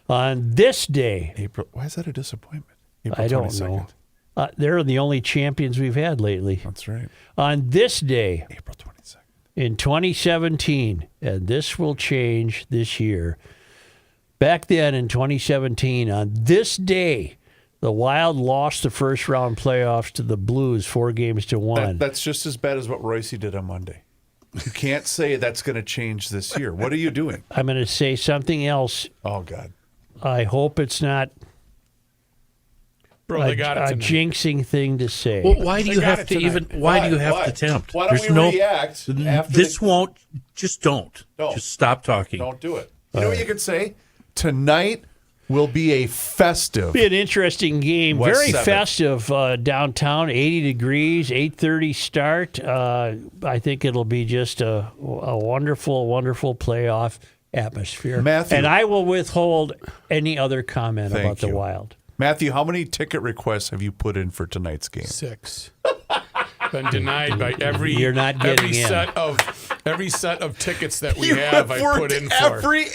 On this day. April. Why is that a disappointment? April I don't 22nd. know. They're the only champions we've had lately. That's right. On this day. April 22nd. In 2017, and this will change this year. Back then in 2017, on this day, the Wild lost the first round playoffs to the Blues 4-1. That's just as bad as what Royce did on Monday. You can't say that's going to change this year. What are you doing? I'm going to say something else. Oh, God. I hope it's not Bro, they got it a tonight. jinxing thing to say. Well, why do you have to even? Why do you have to tempt? Why don't There's we no. react after This won't. Just don't. No. Just stop talking. Don't do it. You know what you could say? Tonight will be a festive. Be an interesting game. West Very 7th. festive downtown. 80 degrees. 8:30 start. I think it'll be just a wonderful, wonderful playoff atmosphere. Matthew. And I will withhold any other comment Thank about the you. Wild. Matthew, how many ticket requests have you put in for tonight's game? 6. Been denied by every You're not getting in. every set of tickets that we You have. have I put worked in for every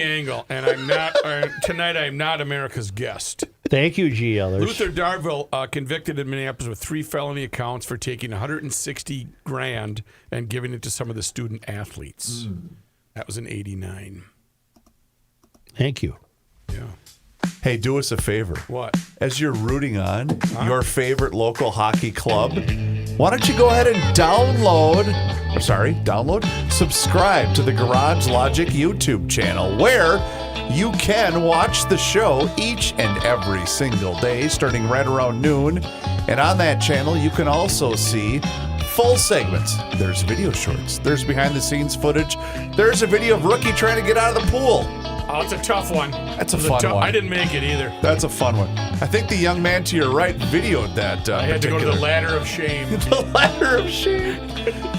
angle. and I'm not tonight. I'm not America's guest. Thank you, GL'ers. Luther Darville convicted in Minneapolis with 3 felony accounts for taking $160,000 and giving it to some of the student athletes. That was in '89. Thank you. Yeah. Hey, do us a favor. What? As you're rooting on your favorite local hockey club, why don't you go ahead and subscribe to the Garage Logic YouTube channel, where you can watch the show each and every single day starting right around noon. And on that channel, you can also see full segments. There's video shorts. There's behind-the-scenes footage. There's a video of Rookie trying to get out of the pool. Oh, it's a tough one. That's a fun one. I didn't make it either. That's a fun one. I think the young man to your right videoed that. I had to go to the ladder of shame. The ladder of shame.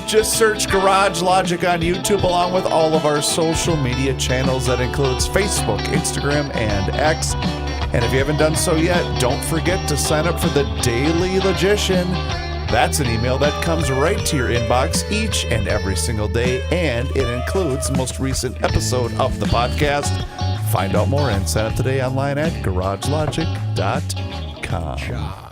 Just search Garage Logic on YouTube, along with all of our social media channels. That includes Facebook, Instagram, and X. And if you haven't done so yet, don't forget to sign up for the Daily Logician. That's an email that comes right to your inbox each and every single day, and it includes the most recent episode of the podcast. Find out more and sign up today online at garagelogic.com.